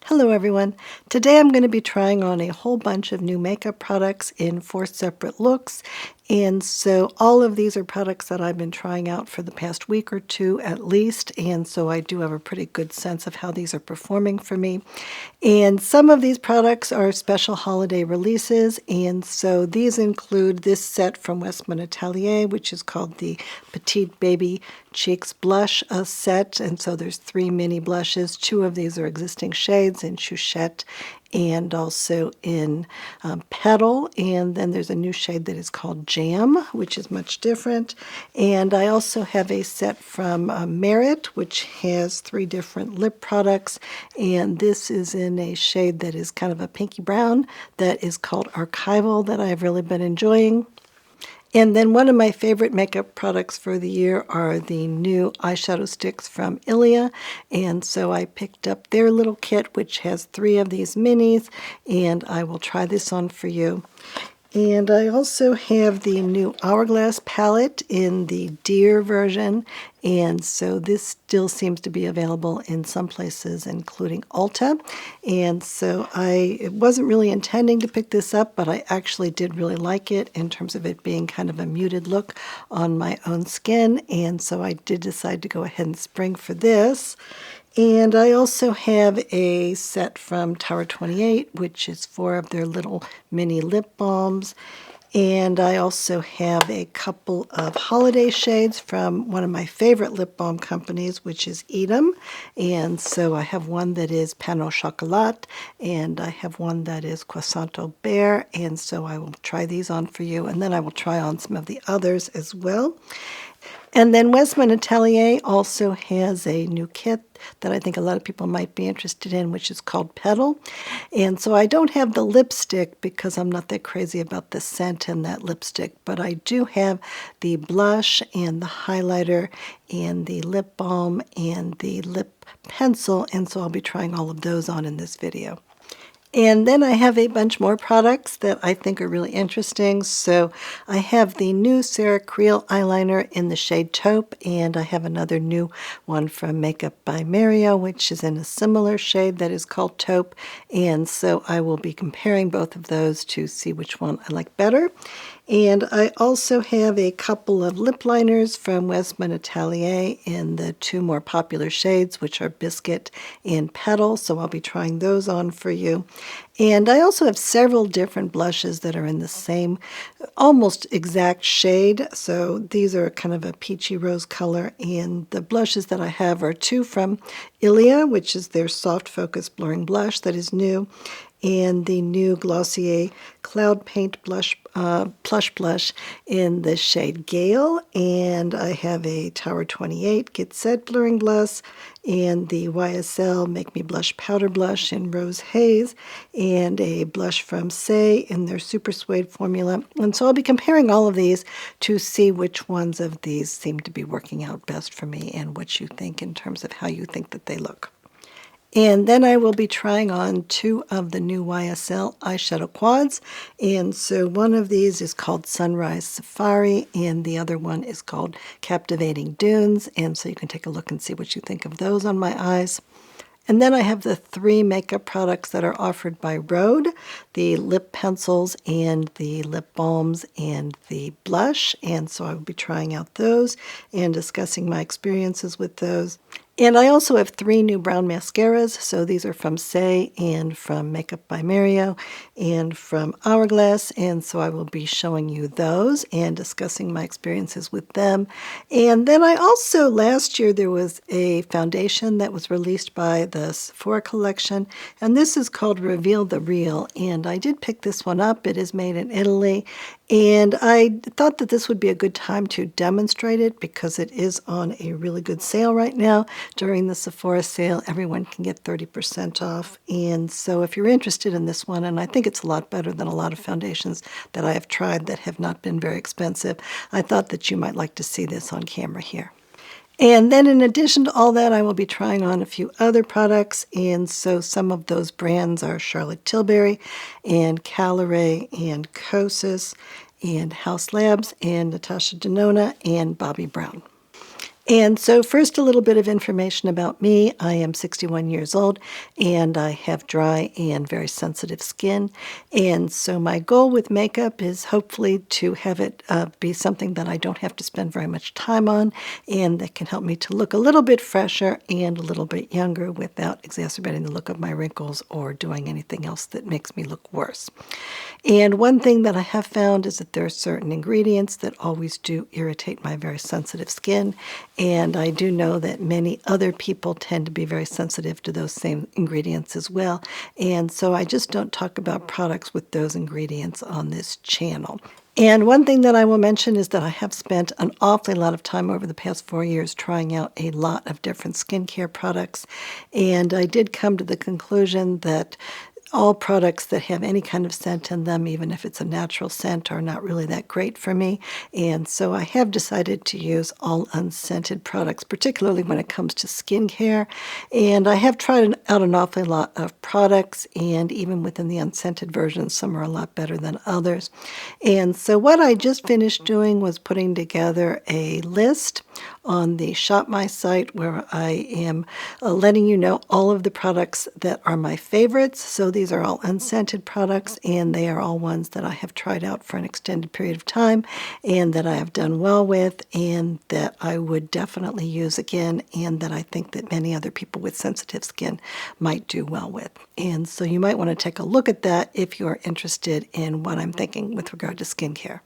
Hello everyone. Today I'm going to be trying on a whole bunch of new makeup products in 4 separate looks. And so all of these are products that I've been trying out for the past week or two at least. And so I do have a pretty good sense of how these are performing for me. And some of these products are special holiday releases. And so these include this set from Westman Atelier, which is called the Petite Baby Cheeks Blush set. And so there's 3 mini blushes. 2 of these are existing shades in Chouchette and also in Petal. And then there's a new shade that is called Jam, which is much different. And I also have a set from Merit, which has 3 different lip products. And this is in a shade that is kind of a pinky brown that is called Archival that I've really been enjoying. And then one of my favorite makeup products for the year are the new eyeshadow sticks from Ilia. And so I picked up their little kit, which has 3 of these minis, and I will try this on for you. And I also have the new Hourglass palette in the Deer version, and so this still seems to be available in some places, including Ulta. And so I wasn't really intending to pick this up, but I actually did really like it in terms of it being kind of a muted look on my own skin, and so I did decide to go ahead and spring for this. And I also have a set from Tower 28, which is 4 of their little mini lip balms. And I also have a couple of holiday shades from one of my favorite lip balm companies, which is Edam. And so I have one that is Pain au Chocolat, and I have one that is Croissant au Beurre. And so I will try these on for you, and then I will try on some of the others as well. And then Westman Atelier also has a new kit that I think a lot of people might be interested in, which is called Petal. And so I don't have the lipstick because I'm not that crazy about the scent in that lipstick, but I do have the blush and the highlighter and the lip balm and the lip pencil, and so I'll be trying all of those on in this video. And then I have a bunch more products that I think are really interesting. So I have the new Sarah Creel eyeliner in the shade Taupe, and I have another new one from Makeup by Mario, which is in a similar shade that is called Taupe. And so I will be comparing both of those to see which one I like better. And I also have a couple of lip liners from Westman Atelier in the 2 more popular shades, which are Biscuit and Petal, so I'll be trying those on for you. And I also have several different blushes that are in the same, almost exact shade. So these are kind of a peachy rose color, and the blushes that I have are 2 from Ilia, which is their soft focus blurring blush that is new, and the new Glossier Cloud Paint blush, Plush Blush in the shade Gale. And I have a Tower 28 Get Set blurring blush and the YSL Make Me Blush Powder Blush in Rose Haze, and a blush from Say in their Super Suede formula. And so I'll be comparing all of these to see which ones of these seem to be working out best for me and what you think in terms of how you think that they look. And then I will be trying on 2 of the new YSL eyeshadow quads. And so one of these is called Sunrise Safari, and the other one is called Captivating Dunes. And so you can take a look and see what you think of those on my eyes. And then I have the 3 makeup products that are offered by Rhode, the lip pencils and the lip balms and the blush. And so I will be trying out those and discussing my experiences with those. And I also have 3 new brown mascaras. So these are from Say and from Makeup by Mario and from Hourglass. And so I will be showing you those and discussing my experiences with them. And then I also, last year, there was a foundation that was released by the Sephora collection. And this is called Reveal the Real. And I did pick this one up. It is made in Italy. And I thought that this would be a good time to demonstrate it because it is on a really good sale right now. During the Sephora sale, everyone can get 30% off. And so if you're interested in this one, and I think it's a lot better than a lot of foundations that I have tried that have not been very expensive, I thought that you might like to see this on camera here. And then in addition to all that, I will be trying on a few other products. And so some of those brands are Charlotte Tilbury and Caloray and Kosas and House Labs and Natasha Denona and Bobbi Brown. And so first, a little bit of information about me. I am 61 years old, and I have dry and very sensitive skin. And so my goal with makeup is hopefully to have it be something that I don't have to spend very much time on, and that can help me to look a little bit fresher and a little bit younger without exacerbating the look of my wrinkles or doing anything else that makes me look worse. And one thing that I have found is that there are certain ingredients that always do irritate my very sensitive skin. And I do know that many other people tend to be very sensitive to those same ingredients as well. And so I just don't talk about products with those ingredients on this channel. And one thing that I will mention is that I have spent an awfully lot of time over the past 4 years trying out a lot of different skincare products. And I did come to the conclusion that all products that have any kind of scent in them, even if it's a natural scent, are not really that great for me. And so I have decided to use all unscented products, particularly when it comes to skincare. And I have tried out an awfully lot of products, and even within the unscented versions, some are a lot better than others. And so what I just finished doing was putting together a list on the Shop My site where I am letting you know all of the products that are my favorites. So these are all unscented products, and they are all ones that I have tried out for an extended period of time and that I have done well with and that I would definitely use again, and that I think that many other people with sensitive skin might do well with. And so you might want to take a look at that if you're interested in what I'm thinking with regard to skincare.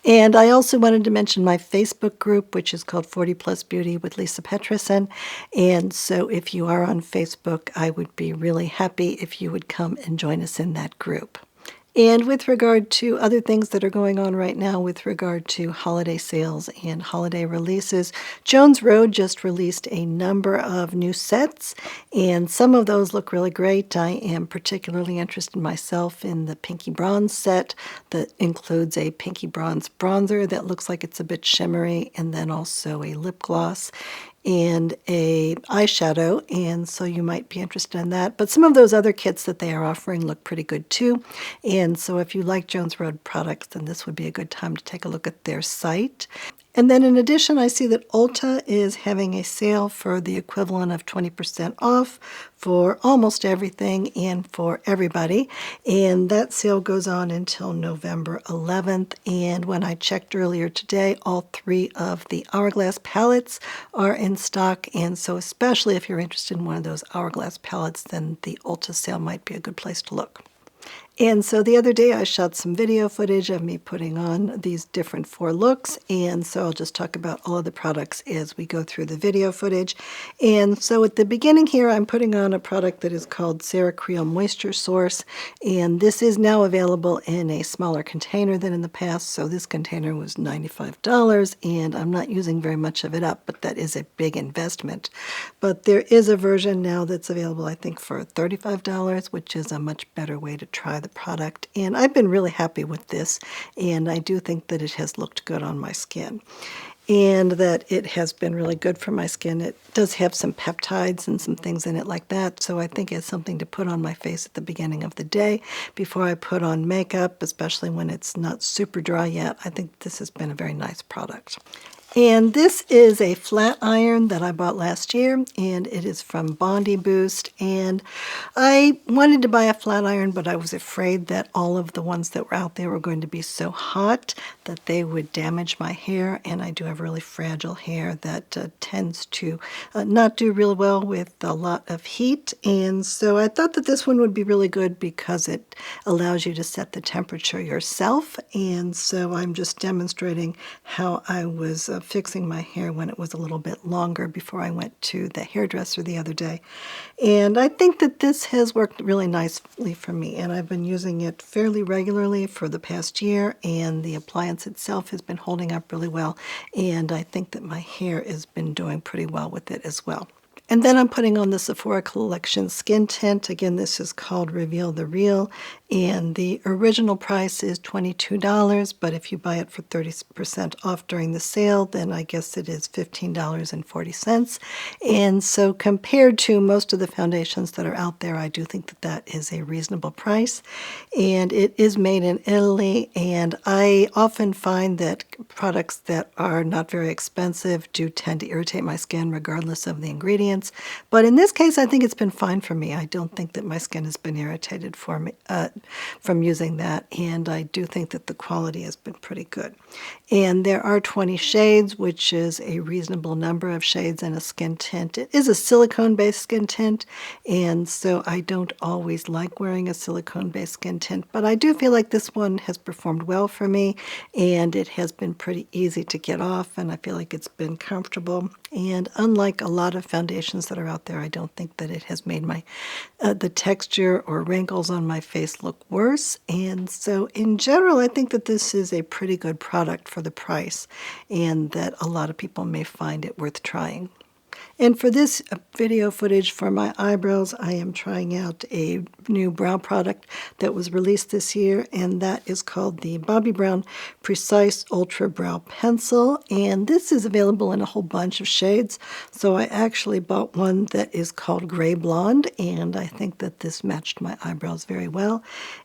And I also wanted to mention my Facebook group, which is called 40 Plus Beauty with Lisa Peterson. And so if you are on Facebook, I would be really happy if you would come and join us in that group. And with regard to other things that are going on right now with regard to holiday sales and holiday releases, Jones Road just released a number of new sets, and some of those look really great. I am particularly interested myself in the Pinky Bronze set that includes a Pinky Bronze bronzer that looks like it's a bit shimmery, and then also a lip gloss and a eyeshadow, and so you might be interested in that. But some of those other kits that they are offering look pretty good too, and so if you like Jones Road products, then this would be a good time to take a look at their site. And then in addition, I see that Ulta is having a sale for the equivalent of 20% off for almost everything and for everybody. And that sale goes on until November 11th. And when I checked earlier today, all 3 of the Hourglass palettes are in stock. And so especially if you're interested in one of those Hourglass palettes, then the Ulta sale might be a good place to look. And so the other day I shot some video footage of me putting on these different 4 looks, and so I'll just talk about all of the products as we go through the video footage. And so at the beginning here I'm putting on a product that is called CeraCreel Moisture Source, and this is now available in a smaller container than in the past. So this container was $95, and I'm not using very much of it up, but that is a big investment. But there is a version now that's available, I think, for $35, which is a much better way to try the product. And I've been really happy with this, and I do think that it has looked good on my skin and that it has been really good for my skin. It does have some peptides and some things in it like that, so I think it's something to put on my face at the beginning of the day before I put on makeup, especially when it's not super dry yet. I think this has been a very nice product. And this is a flat iron that I bought last year, and it is from Bondi Boost. And I wanted to buy a flat iron, but I was afraid that all of the ones that were out there were going to be so hot that they would damage my hair. And I do have really fragile hair that tends to not do real well with a lot of heat. And so I thought that this one would be really good because it allows you to set the temperature yourself. And so I'm just demonstrating how I was fixing my hair when it was a little bit longer before I went to the hairdresser the other day. And I think that this has worked really nicely for me, and I've been using it fairly regularly for the past year, and the appliance itself has been holding up really well, and I think that my hair has been doing pretty well with it as well. And then I'm putting on the Sephora Collection Skin Tint. Again, this is called Reveal the Real, And the original price is $22, but if you buy it for 30% off during the sale, then I guess it is $15.40. And so compared to most of the foundations that are out there, I do think that that is a reasonable price. And it is made in Italy, and I often find that products that are not very expensive do tend to irritate my skin regardless of the ingredients. But in this case, I think it's been fine for me. I don't think that my skin has been irritated from using that, and I do think that the quality has been pretty good. And there are 20 shades, which is a reasonable number of shades in a skin tint. It is a silicone-based skin tint, and so I don't always like wearing a silicone-based skin tint, but I do feel like this one has performed well for me, and it has been pretty easy to get off, and I feel like it's been comfortable. And unlike a lot of foundations that are out there, I don't think that it has made my the texture or wrinkles on my face look worse. And so in general, I think that this is a pretty good product for the price, and that a lot of people may find it worth trying. And for this video footage for my eyebrows, I am trying out a new brow product that was released this year, and that is called the Bobbi Brown Precise Ultra Brow Pencil. And this is available in a whole bunch of shades. So I actually bought one that is called Gray Blonde, and I think that this matched my eyebrows very well.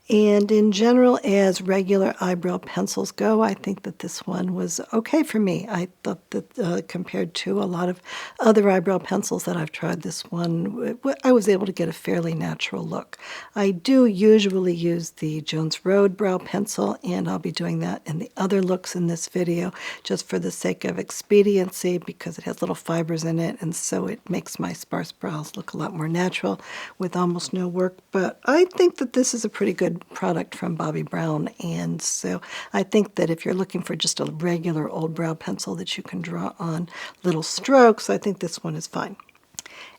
And in general, as regular eyebrow pencils go, I think that this one was okay for me. I thought that compared to a lot of other eyebrow pencils that I've tried, this one, I was able to get a fairly natural look. I do usually use the Jones Road brow pencil, and I'll be doing that in the other looks in this video, just for the sake of expediency, because it has little fibers in it, and so it makes my sparse brows look a lot more natural with almost no work. But I think that this is a pretty good product from Bobbi Brown, and so I think that if you're looking for just a regular old brow pencil that you can draw on little strokes, I think this one is fine.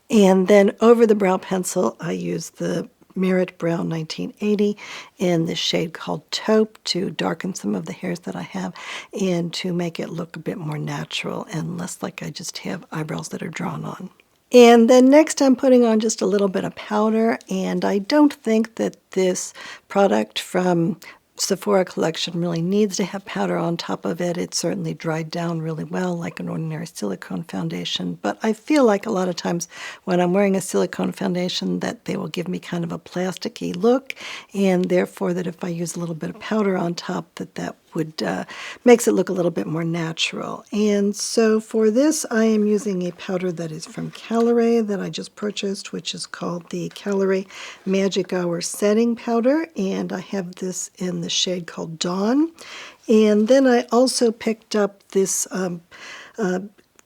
And then over the brow pencil, I use the Merit Brown 1980 in the shade called Taupe to darken some of the hairs that I have and to make it look a bit more natural and less like I just have eyebrows that are drawn on. And then next I'm putting on just a little bit of powder, and I don't think that this product from Sephora collection really needs to have powder on top of it. It certainly dried down really well like an ordinary silicone foundation, but I feel like a lot of times when I'm wearing a silicone foundation that they will give me kind of a plasticky look, and therefore that if I use a little bit of powder on top, that would makes it look a little bit more natural. And so for this, I am using a powder that is from Calorie that I just purchased, which is called the Calorie Magic Hour Setting Powder, and I have this in the shade called Dawn. And then I also picked up this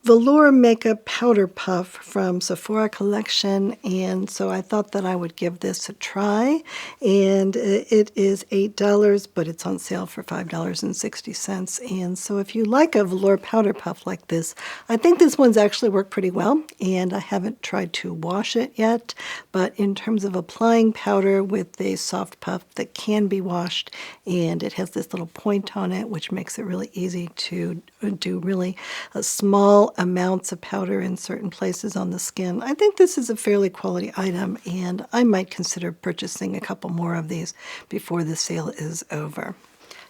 velour makeup powder puff from Sephora collection, and so I thought that I would give this a try. And it is $8, but it's on sale for $5.60. And so if you like a velour powder puff like this, I think this one's actually worked pretty well, and I haven't tried to wash it yet, but in terms of applying powder with a soft puff that can be washed, and it has this little point on it which makes it really easy to do really small amounts of powder in certain places on the skin. I think this is a fairly quality item, and I might consider purchasing a couple more of these before the sale is over.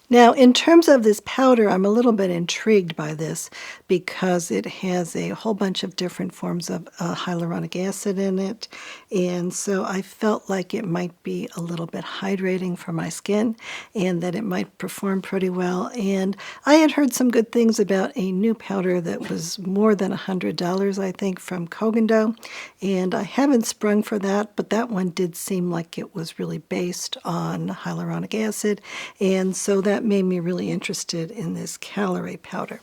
Now, in terms of this powder, I'm a little bit intrigued by this because it has a whole bunch of different forms of hyaluronic acid in it, and so I felt like it might be a little bit hydrating for my skin and that it might perform pretty well. And I had heard some good things about a new powder that was more than $100, I think, from Kogendo, and I haven't sprung for that, but that one did seem like it was really based on hyaluronic acid, and so that made me really interested in this Calorie powder.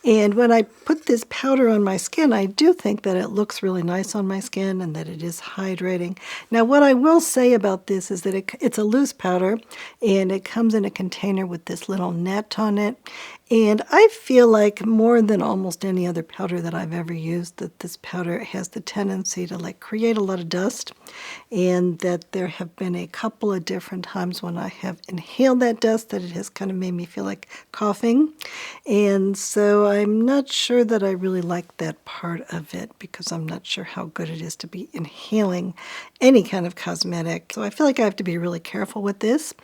And when I put this powder on my skin, I do think that it looks really nice on my skin and that it is hydrating. Now, what I will say about this is that it's a loose powder, and it comes in a container with this little net on it. And I feel like more than almost any other powder that I've ever used, that this powder has the tendency to create a lot of dust, and that there have been a couple of different times when I have inhaled that dust that it has just kind of made me feel like coughing. And so I'm not sure that I really like that part of it because I'm not sure how good it is to be inhaling any kind of cosmetic. So I feel like I have to be really careful with this.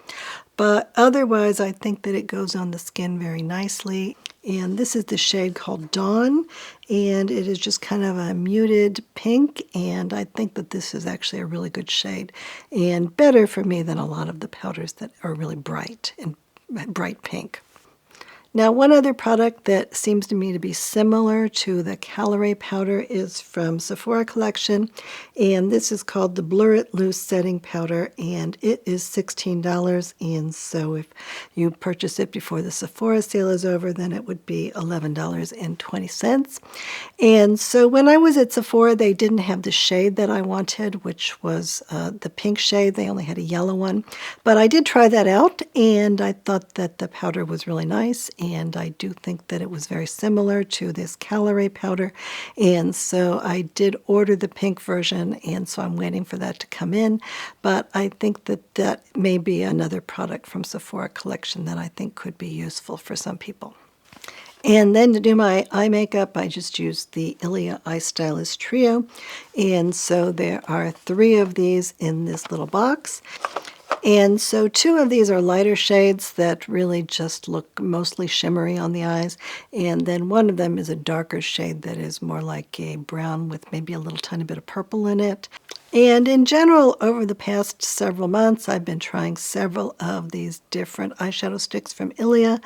But otherwise, I think that it goes on the skin very nicely. And this is the shade called Dawn, and it is just kind of a muted pink, and I think that this is actually a really good shade and better for me than a lot of the powders that are really bright and bright pink. Now, one other product that seems to me to be similar to the Calorie powder is from Sephora collection, and this is called the Blur It Loose Setting Powder, and it is $16, and so if you purchase it before the Sephora sale is over, then it would be $11.20. And so when I was at Sephora, they didn't have the shade that I wanted, which was the pink shade. They only had a yellow one, but I did try that out, and I thought that the powder was really nice. And I do think that it was very similar to this Calorie powder. And so I did order the pink version, and so I'm waiting for that to come in. But I think that that may be another product from Sephora collection that I think could be useful for some people. And then to do my eye makeup, I just used the Ilia Eye Stylist Trio. And so there are 3 of these in this little box. And so 2 of these are lighter shades that really just look mostly shimmery on the eyes. And then one of them is a darker shade that is more like a brown with maybe a little tiny bit of purple in it. And in general, over the past several months, I've been trying several of these different eyeshadow sticks from Ilia,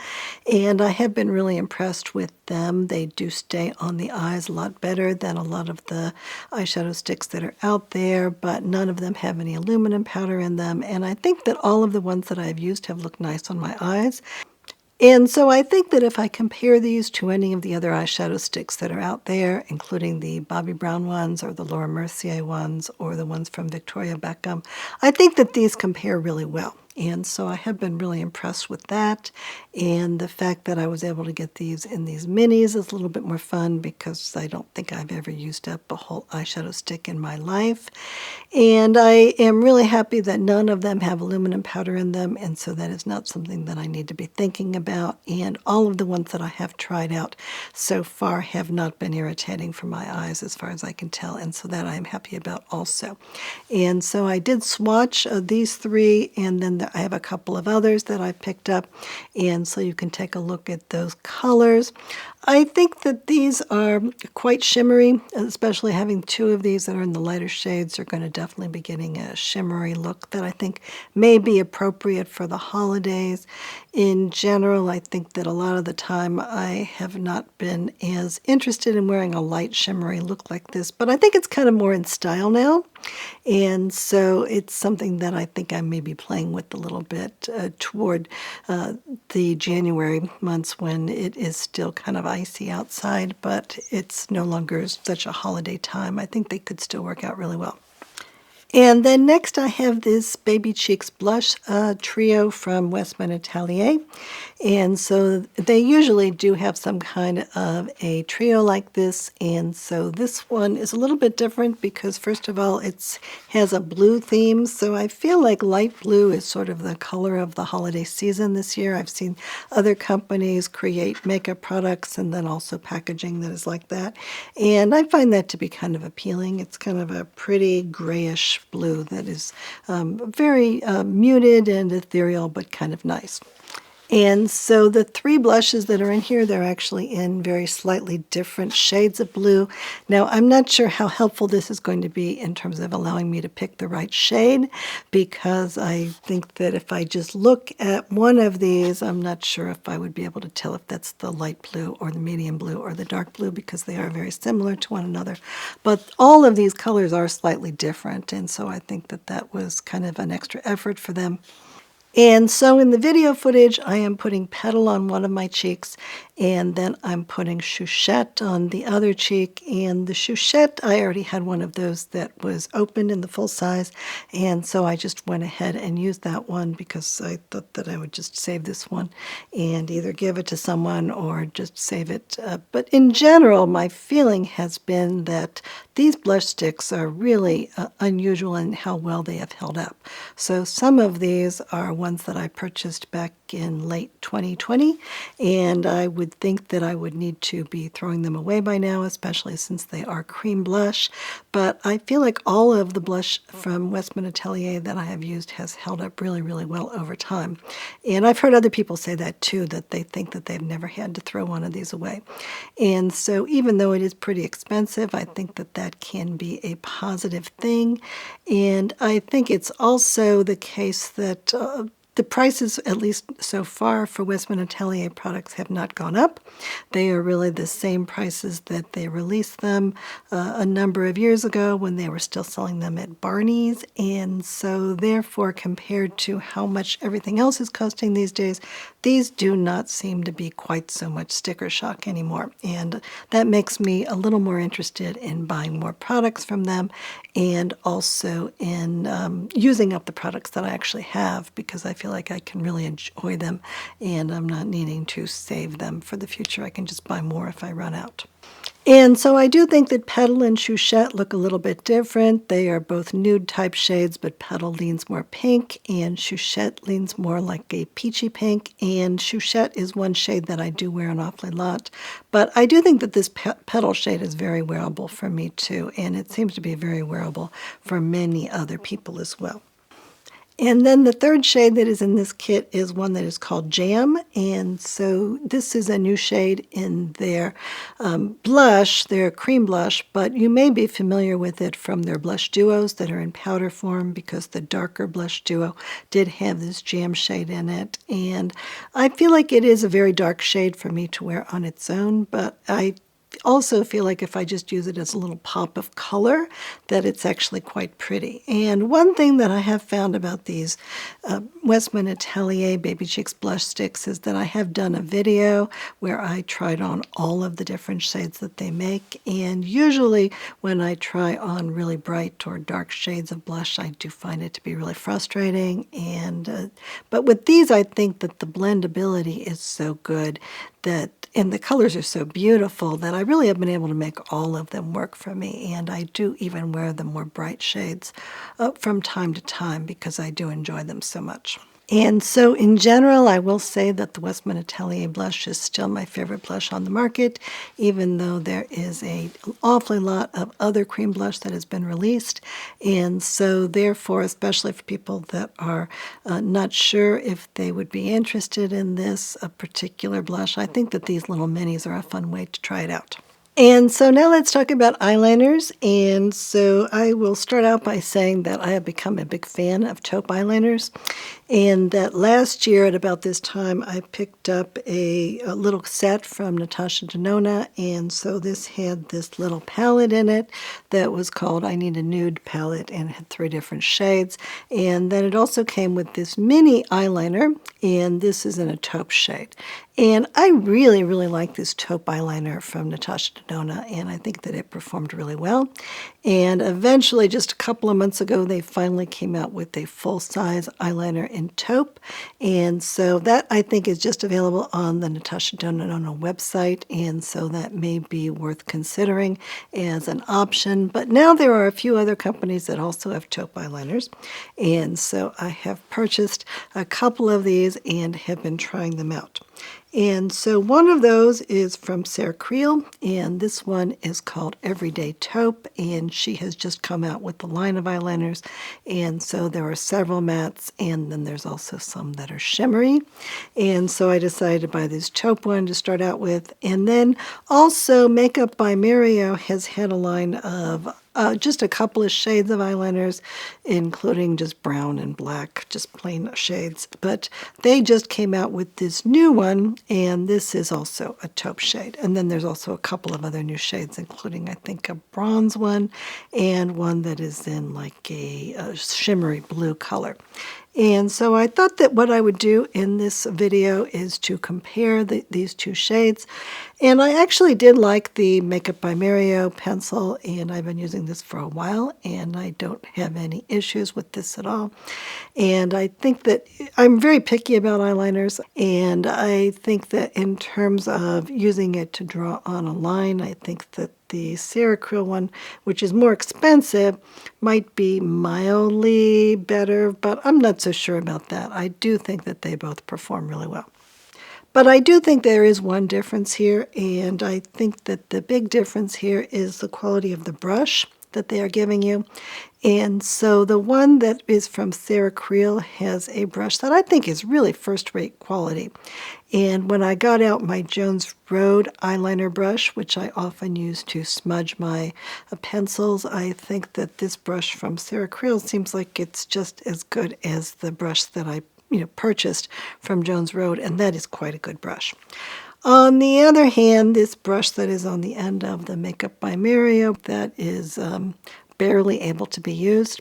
and I have been really impressed with them. They do stay on the eyes a lot better than a lot of the eyeshadow sticks that are out there, but none of them have any aluminum powder in them, and I think that all of the ones that I've used have looked nice on my eyes. And so I think that if I compare these to any of the other eyeshadow sticks that are out there, including the Bobbi Brown ones or the Laura Mercier ones or the ones from Victoria Beckham, I think that these compare really well. And so I have been really impressed with that. And the fact that I was able to get these in these minis is a little bit more fun because I don't think I've ever used up a whole eyeshadow stick in my life. And I am really happy that none of them have aluminum powder in them, and so that is not something that I need to be thinking about. And all of the ones that I have tried out so far have not been irritating for my eyes as far as I can tell, and so that I am happy about also. And so I did swatch these 3, and then I have a couple of others that I picked up, and so you can take a look at those colors. I think that these are quite shimmery, especially having 2 of these that are in the lighter shades are going to definitely be getting a shimmery look that I think may be appropriate for the holidays. In general, I think that a lot of the time I have not been as interested in wearing a light shimmery look like this, but I think it's kind of more in style now. And so it's something that I think I may be playing with a little bit toward the January months when it is still kind of icy outside, but it's no longer such a holiday time. I think they could still work out really well. And then next I have this Baby Cheeks Blush trio from Westman Atelier. And so they usually do have some kind of a trio like this. And so this one is a little bit different because first of all, it has a blue theme. So I feel like light blue is sort of the color of the holiday season this year. I've seen other companies create makeup products and then also packaging that is like that. And I find that to be kind of appealing. It's kind of a pretty grayish blue that is very muted and ethereal, but kind of nice. And so the 3 blushes that are in here, they're actually in very slightly different shades of blue. Now, I'm not sure how helpful this is going to be in terms of allowing me to pick the right shade, because I think that if I just look at one of these, I'm not sure if I would be able to tell if that's the light blue or the medium blue or the dark blue, because they are very similar to one another. But all of these colors are slightly different, and so I think that that was kind of an extra effort for them. And so in the video footage, I am putting Petal on one of my cheeks, and then I'm putting Chouchette on the other cheek. And the Chouchette, I already had one of those that was opened in the full size, and so I just went ahead and used that one because I thought that I would just save this one and either give it to someone or just save it. But in general, my feeling has been that these blush sticks are really unusual in how well they have held up. So some of these are ones that I purchased back in late 2020, and I would think that I would need to be throwing them away by now, especially since they are cream blush. But I feel like all of the blush from Westman Atelier that I have used has held up really, really well over time. And I've heard other people say that too, that they think that they've never had to throw one of these away. And so even though it is pretty expensive, I think that that can be a positive thing. And I think it's also the case that the prices, at least so far, for Westman Atelier products have not gone up. They are really the same prices that they released them a number of years ago when they were still selling them at Barney's. And so therefore, compared to how much everything else is costing these days, these do not seem to be quite so much sticker shock anymore. And that makes me a little more interested in buying more products from them and also in using up the products that I actually have, because I feel like I can really enjoy them and I'm not needing to save them for the future. I can just buy more if I run out. And so I do think that Petal and Chouchette look a little bit different. They are both nude type shades, but Petal leans more pink and Chouchette leans more like a peachy pink. And Chouchette is one shade that I do wear an awfully lot. But I do think that this Petal shade is very wearable for me too, and it seems to be very wearable for many other people as well. And then the third shade that is in this kit is one that is called Jam. And so this is a new shade in their blush, their cream blush, but you may be familiar with it from their blush duos that are in powder form, because the darker blush duo did have this Jam shade in it. And I feel like it is a very dark shade for me to wear on its own, but I also feel like if I just use it as a little pop of color, that it's actually quite pretty. And one thing that I have found about these Westman Atelier Baby Cheeks blush sticks is that I have done a video where I tried on all of the different shades that they make. And usually when I try on really bright or dark shades of blush, I do find it to be really frustrating. And but with these, I think that the blendability is so good and the colors are so beautiful that I really have been able to make all of them work for me. And I do even wear the more bright shades from time to time because I do enjoy them so much. And so in general, I will say that the Westman Atelier blush is still my favorite blush on the market, even though there is an awfully lot of other cream blush that has been released. And so therefore, especially for people that are not sure if they would be interested in this particular blush, I think that these little minis are a fun way to try it out. And so now let's talk about eyeliners. And so I will start out by saying that I have become a big fan of taupe eyeliners. And that last year at about this time, I picked up a little set from Natasha Denona. And so this had this little palette in it that was called I Need a Nude palette, and it had 3 different shades. And then it also came with this mini eyeliner, and this is in a taupe shade. And I really, really like this taupe eyeliner from Natasha Denona, and I think that it performed really well. And eventually, just a couple of months ago, they finally came out with a full-size eyeliner in taupe. And so that, I think, is just available on the Natasha Denona website, and so that may be worth considering as an option. But now there are a few other companies that also have taupe eyeliners, and so I have purchased a couple of these and have been trying them out. And so one of those is from Sarah Creel, and this one is called Everyday Taupe, and she has just come out with the line of eyeliners. And so there are several mattes, and then there's also some that are shimmery. And so I decided to buy this taupe one to start out with. And then also Makeup by Mario has had a line of just a couple of shades of eyeliners, including just brown and black, just plain shades. But they just came out with this new one, and this is also a taupe shade. And then there's also a couple of other new shades, including, I think, a bronze one and one that is in like a shimmery blue color. And so I thought that what I would do in this video is to compare these 2 shades. And I actually did like the Makeup by Mario pencil, and I've been using this for a while, and I don't have any issues with this at all. And I think that I'm very picky about eyeliners, and I think that in terms of using it to draw on a line, I think that the Ceracril one, which is more expensive, might be mildly better, but I'm not so sure about that. I do think that they both perform really well. But I do think there is one difference here, and I think that the big difference here is the quality of the brush that they are giving you. And so the one that is from Ceracril has a brush that I think is really first-rate quality. And when I got out my Jones Road eyeliner brush, which I often use to smudge my pencils, I think that this brush from Ceracril seems like it's just as good as the brush that I purchased from Jones Road, and that is quite a good brush. On the other hand, this brush that is on the end of the Makeup by Mario, that is barely able to be used.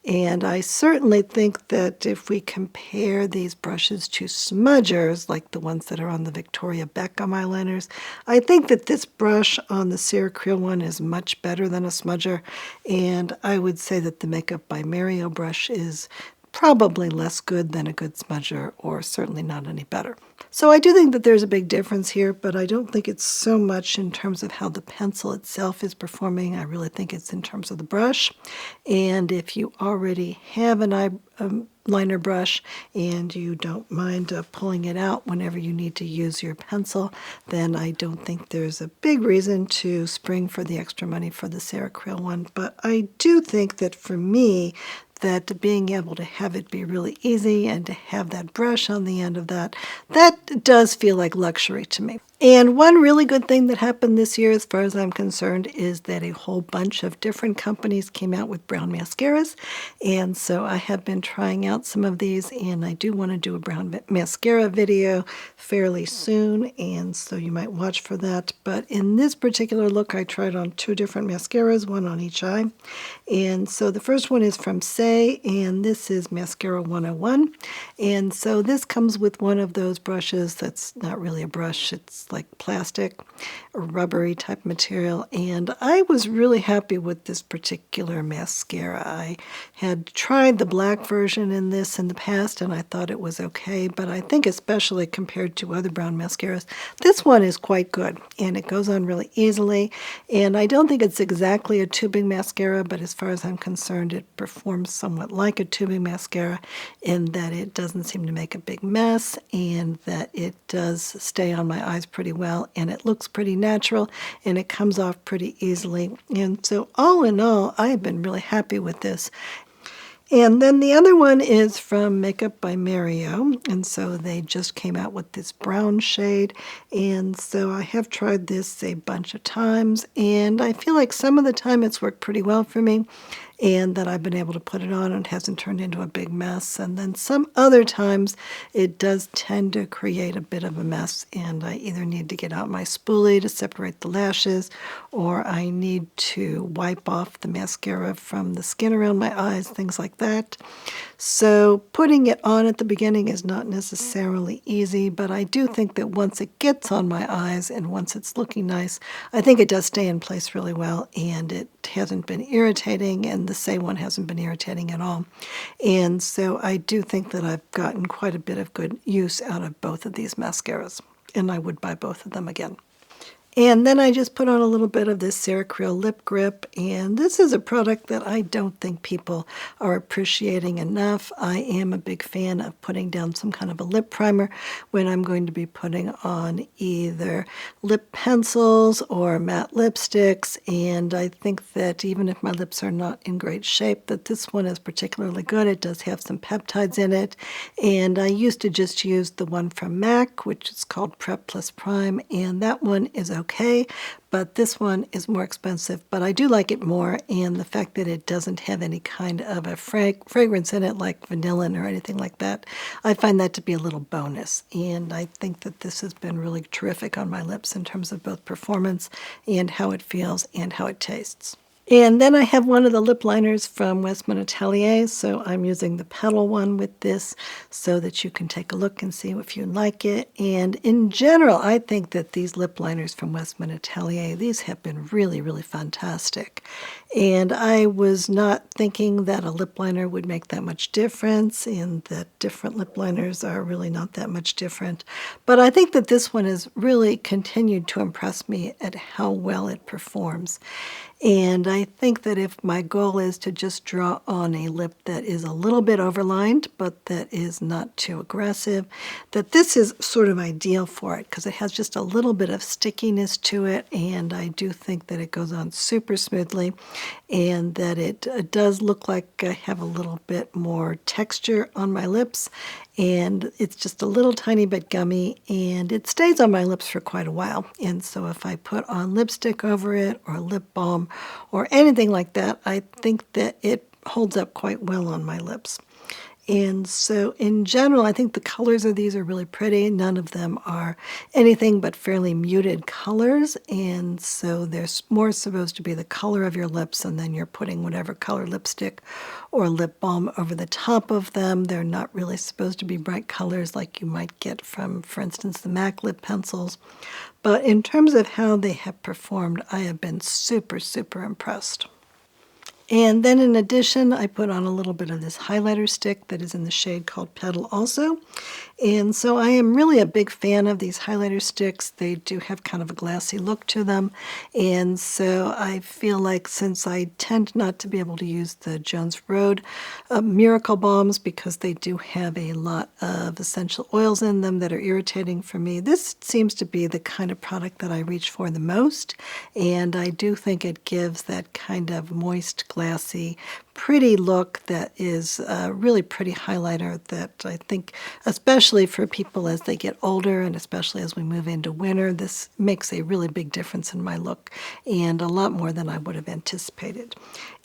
And I certainly think that if we compare these brushes to smudgers, like the ones that are on the Victoria Beckham eyeliners, I think that this brush on the Ceracril one is much better than a smudger. And I would say that the Makeup by Mario brush is probably less good than a good smudger, or certainly not any better. So I do think that there's a big difference here, but I don't think it's so much in terms of how the pencil itself is performing. I really think it's in terms of the brush. And if you already have an eyeliner brush and you don't mind pulling it out whenever you need to use your pencil, then I don't think there's a big reason to spring for the extra money for the Ceracril one. But I do think that for me, that being able to have it be really easy and to have that brush on the end of that, that does feel like luxury to me. And one really good thing that happened this year, as far as I'm concerned, is that a whole bunch of different companies came out with brown mascaras. And so I have been trying out some of these, and I do want to do a brown mascara video fairly soon, and so you might watch for that. But in this particular look, I tried on 2 different mascaras, one on each eye. And so the first one is from Say, and this is Mascara 101. And so this comes with one of those brushes that's not really a brush, it's like plastic or rubbery type material. And I was really happy with this particular mascara. I had tried the black version in this in the past, and I thought it was okay, but I think especially compared to other brown mascaras, this one is quite good, and it goes on really easily. And I don't think it's exactly a tubing mascara, but as far as I'm concerned, it performs somewhat like a tubing mascara in that it doesn't seem to make a big mess, and that it does stay on my eyes pretty well, and it looks pretty natural, and it comes off pretty easily. And so all in all, I have been really happy with this. And then the other one is from Makeup by Mario, and so they just came out with this brown shade, and so I have tried this a bunch of times, and I feel like some of the time it's worked pretty well for me, and that I've been able to put it on and it hasn't turned into a big mess. And then some other times it does tend to create a bit of a mess, and I either need to get out my spoolie to separate the lashes, or I need to wipe off the mascara from the skin around my eyes, things like that. So putting it on at the beginning is not necessarily easy, but I do think that once it gets on my eyes and once it's looking nice, I think it does stay in place really well, and it hasn't been irritating, and the Say one hasn't been irritating at all. And so I do think that I've gotten quite a bit of good use out of both of these mascaras, and I would buy both of them again. And then I just put on a little bit of this Ceracril lip grip, and this is a product that I don't think people are appreciating enough. I am a big fan of putting down some kind of a lip primer when I'm going to be putting on either lip pencils or matte lipsticks, and I think that even if my lips are not in great shape, that this one is particularly good. It does have some peptides in it, and I used to just use the one from MAC, which is called Prep Plus Prime, and that one is okay, but this one is more expensive, but I do like it more, and the fact that it doesn't have any kind of a fragrance in it like vanilla or anything like that, I find that to be a little bonus, and I think that this has been really terrific on my lips in terms of both performance and how it feels and how it tastes. And then I have one of the lip liners from Westman Atelier, so I'm using the petal one with this so that you can take a look and see if you like it. And in general, I think that these lip liners from Westman Atelier, these have been really, really fantastic. And I was not thinking that a lip liner would make that much difference and that different lip liners are really not that much different. But I think that this one has really continued to impress me at how well it performs. And I think that if my goal is to just draw on a lip that is a little bit overlined, but that is not too aggressive, that this is sort of ideal for it because it has just a little bit of stickiness to it, and I do think that it goes on super smoothly, and that it does look like I have a little bit more texture on my lips, and it's just a little tiny bit gummy, and it stays on my lips for quite a while. And so if I put on lipstick over it or lip balm or anything like that, I think that it holds up quite well on my lips. And so in general, I think the colors of these are really pretty. None of them are anything but fairly muted colors. And so they're more supposed to be the color of your lips, and then you're putting whatever color lipstick or lip balm over the top of them. They're not really supposed to be bright colors like you might get from, for instance, the MAC lip pencils. But in terms of how they have performed, I have been super, super impressed. And then in addition, I put on a little bit of this highlighter stick that is in the shade called Petal also. And so I am really a big fan of these highlighter sticks. They do have kind of a glassy look to them. And so I feel like since I tend not to be able to use the Jones Road Miracle Balms because they do have a lot of essential oils in them that are irritating for me, this seems to be the kind of product that I reach for the most. And I do think it gives that kind of moist, glassy, pretty look that is a really pretty highlighter that I think, especially for people as they get older and especially as we move into winter, this makes a really big difference in my look and a lot more than I would have anticipated.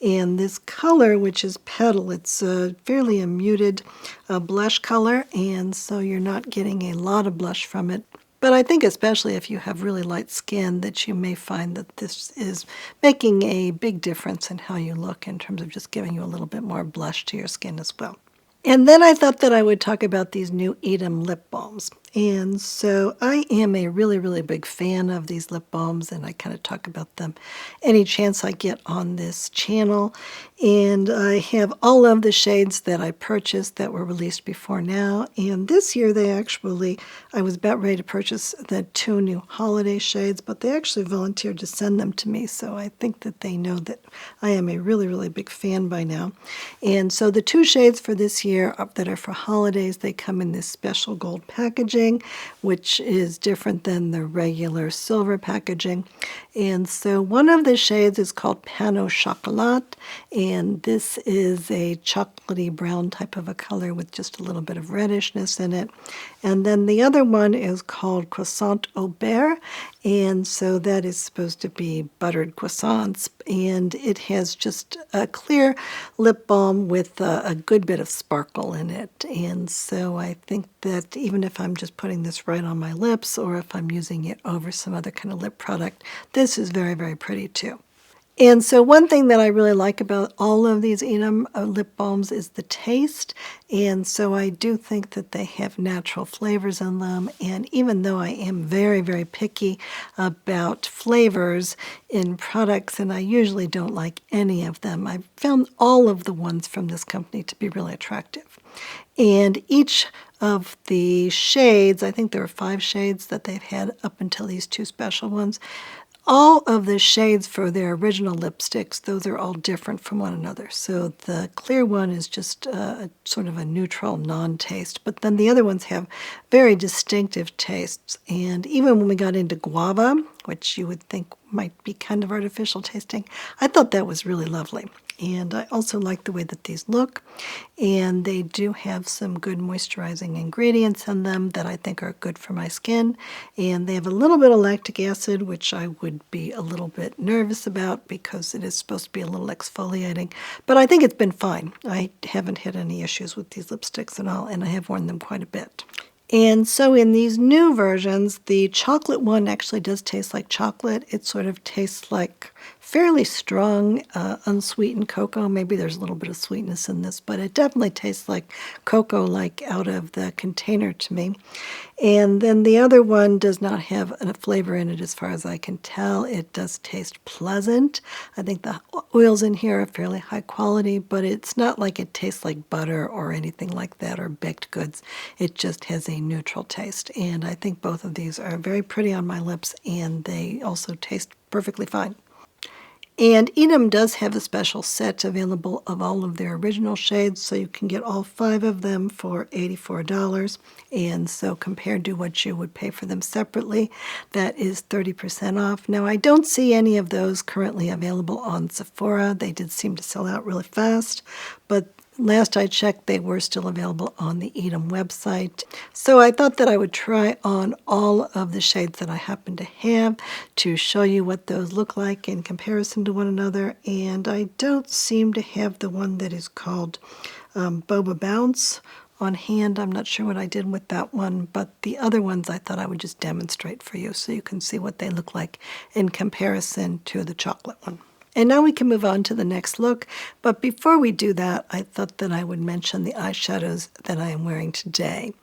And this color, which is Petal, it's fairly a muted blush color, and so you're not getting a lot of blush from it. But I think especially if you have really light skin that you may find that this is making a big difference in how you look in terms of just giving you a little bit more blush to your skin as well. And then I thought that I would talk about these new Edam lip balms. And so I am a really, really big fan of these lip balms, and I kind of talk about them any chance I get on this channel. And I have all of the shades that I purchased that were released before now. And this year I was about ready to purchase the 2 new holiday shades, but they actually volunteered to send them to me. So I think that they know that I am a really, really big fan by now. And so the 2 shades for this year that are for holidays, they come in this special gold packaging, which is different than the regular silver packaging. And so one of the shades is called Pain au Chocolat, and this is a chocolatey brown type of a color with just a little bit of reddishness in it. And then the other one is called Croissant au Beurre, and so that is supposed to be buttered croissants, and it has just a clear lip balm with a good bit of sparkle in it. And so I think that even if I'm just putting this right on my lips or if I'm using it over some other kind of lip product, this is very, very pretty too. And so one thing that I really like about all of these Edam lip balms is the taste. And so I do think that they have natural flavors in them. And even though I am very, very picky about flavors in products, and I usually don't like any of them, I've found all of the ones from this company to be really attractive. And each of the shades, I think there are 5 shades that they've had up until these 2 special ones, all of the shades for their original lipsticks, those are all different from one another. So the clear one is just sort of a neutral non-taste, but then the other ones have very distinctive tastes. And even when we got into guava, which you would think might be kind of artificial tasting, I thought that was really lovely. And I also like the way that these look, and they do have some good moisturizing ingredients in them that I think are good for my skin. And they have a little bit of lactic acid, which I would be a little bit nervous about because it is supposed to be a little exfoliating. But I think it's been fine. I haven't had any issues with these lipsticks at all, and I have worn them quite a bit. And so in these new versions, the chocolate one actually does taste like chocolate. It sort of tastes like fairly strong, unsweetened cocoa. Maybe there's a little bit of sweetness in this, but it definitely tastes like cocoa, like out of the container to me. And then the other one does not have a flavor in it as far as I can tell. It does taste pleasant. I think the oils in here are fairly high quality, but it's not like it tastes like butter or anything like that or baked goods. It just has a neutral taste. And I think both of these are very pretty on my lips, and they also taste perfectly fine. And Edam does have a special set available of all of their original shades, so you can get all 5 of them for $84. And so compared to what you would pay for them separately, that is 30% off. Now, I don't see any of those currently available on Sephora. They did seem to sell out really fast, but last I checked, they were still available on the Edam website. So I thought that I would try on all of the shades that I happen to have to show you what those look like in comparison to one another. And I don't seem to have the one that is called Boba Bounce on hand. I'm not sure what I did with that one, but the other ones I thought I would just demonstrate for you so you can see what they look like in comparison to the chocolate one. And now we can move on to the next look, but before we do that, I thought that I would mention the eyeshadows that I am wearing today.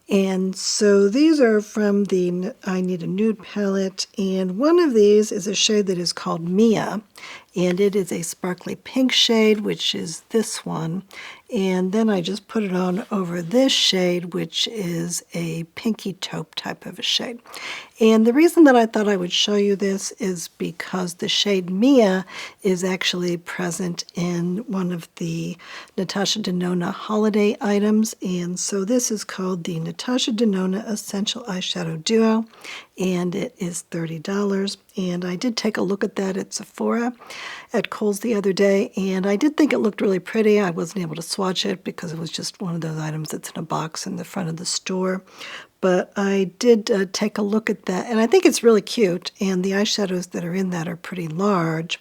And so these are from the I Need a Nude palette, and one of these is a shade that is called Mia, and it is a sparkly pink shade, which is this one. And then I just put it on over this shade, which is a pinky taupe type of a shade. And the reason that I thought I would show you this is because the shade Mia is actually present in one of the Natasha Denona holiday items. And so this is called the Natasha Denona Essential Eyeshadow Duo, and it is $30. And I did take a look at that at Sephora at Kohl's the other day, and I did think it looked really pretty. I wasn't able to swatch it because it was just one of those items that's in a box in the front of the store. But I did take a look at that, and I think it's really cute, and the eyeshadows that are in that are pretty large.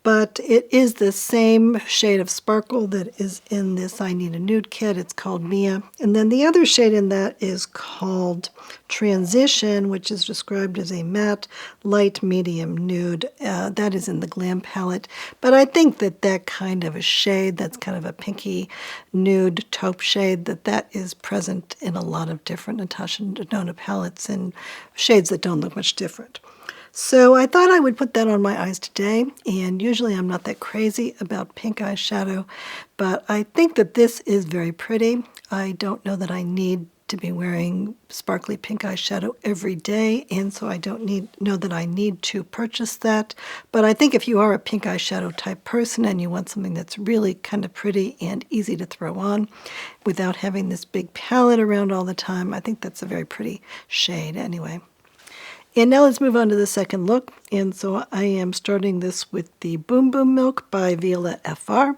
But it is the same shade of sparkle that is in this I Need a Nude kit. It's called Mia. And then the other shade in that is called Transition, which is described as a matte, light, medium nude. That is in the Glam palette. But I think that that kind of a shade, that's kind of a pinky nude taupe shade, that is present in a lot of different Natasha Denona palettes and shades that don't look much different. So I thought I would put that on my eyes today, and usually I'm not that crazy about pink eyeshadow, but I think that this is very pretty. I don't know that I need to be wearing sparkly pink eyeshadow every day, and so I don't know that I need to purchase that. But I think if you are a pink eyeshadow type person and you want something that's really kind of pretty and easy to throw on without having this big palette around all the time, I think that's a very pretty shade anyway. And now let's move on to the second look. And so I am starting this with the Boom Boom Milk by Viola FR.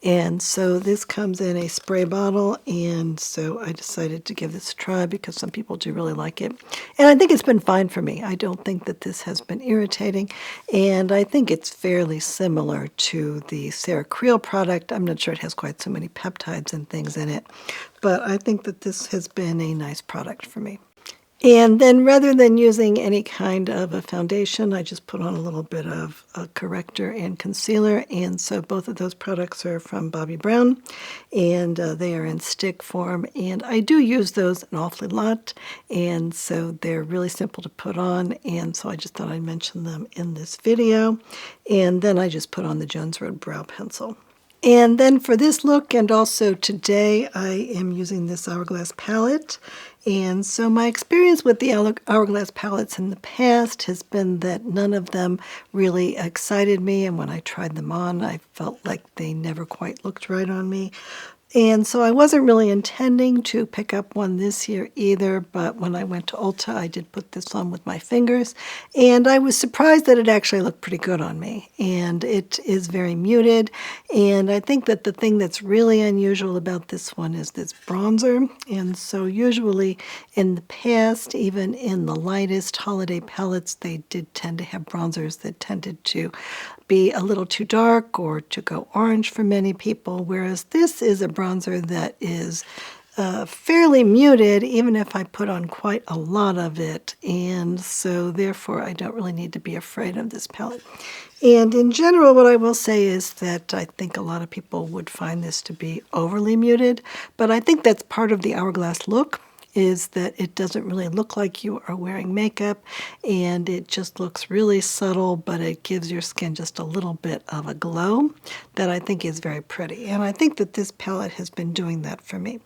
And so this comes in a spray bottle, and so I decided to give this a try because some people do really like it. And I think it's been fine for me. I don't think that this has been irritating, and I think it's fairly similar to the Sarah Creel product. I'm not sure it has quite so many peptides and things in it, but I think that this has been a nice product for me. And then rather than using any kind of a foundation, I just put on a little bit of a corrector and concealer. And so both of those products are from Bobbi Brown, and they are in stick form. And I do use those an awfully lot, and so they're really simple to put on. And so I just thought I'd mention them in this video. And then I just put on the Jones Road Brow Pencil. And then for this look, and also today, I am using this Hourglass palette. And so my experience with the Hourglass palettes in the past has been that none of them really excited me, and when I tried them on, I felt like they never quite looked right on me. And so I wasn't really intending to pick up one this year either, but when I went to Ulta, I did put this on with my fingers, and I was surprised that it actually looked pretty good on me. And it is very muted, and I think that the thing that's really unusual about this one is this bronzer. And so usually in the past, even in the lightest holiday palettes, they did tend to have bronzers that tended to be a little too dark or to go orange for many people, whereas this is a bronzer that is fairly muted, even if I put on quite a lot of it, and so therefore I don't really need to be afraid of this palette. And in general, what I will say is that I think a lot of people would find this to be overly muted, but I think that's part of the hourglass look, is that it doesn't really look like you are wearing makeup, and it just looks really subtle, but it gives your skin just a little bit of a glow that I think is very pretty. And I think that this palette has been doing that for me.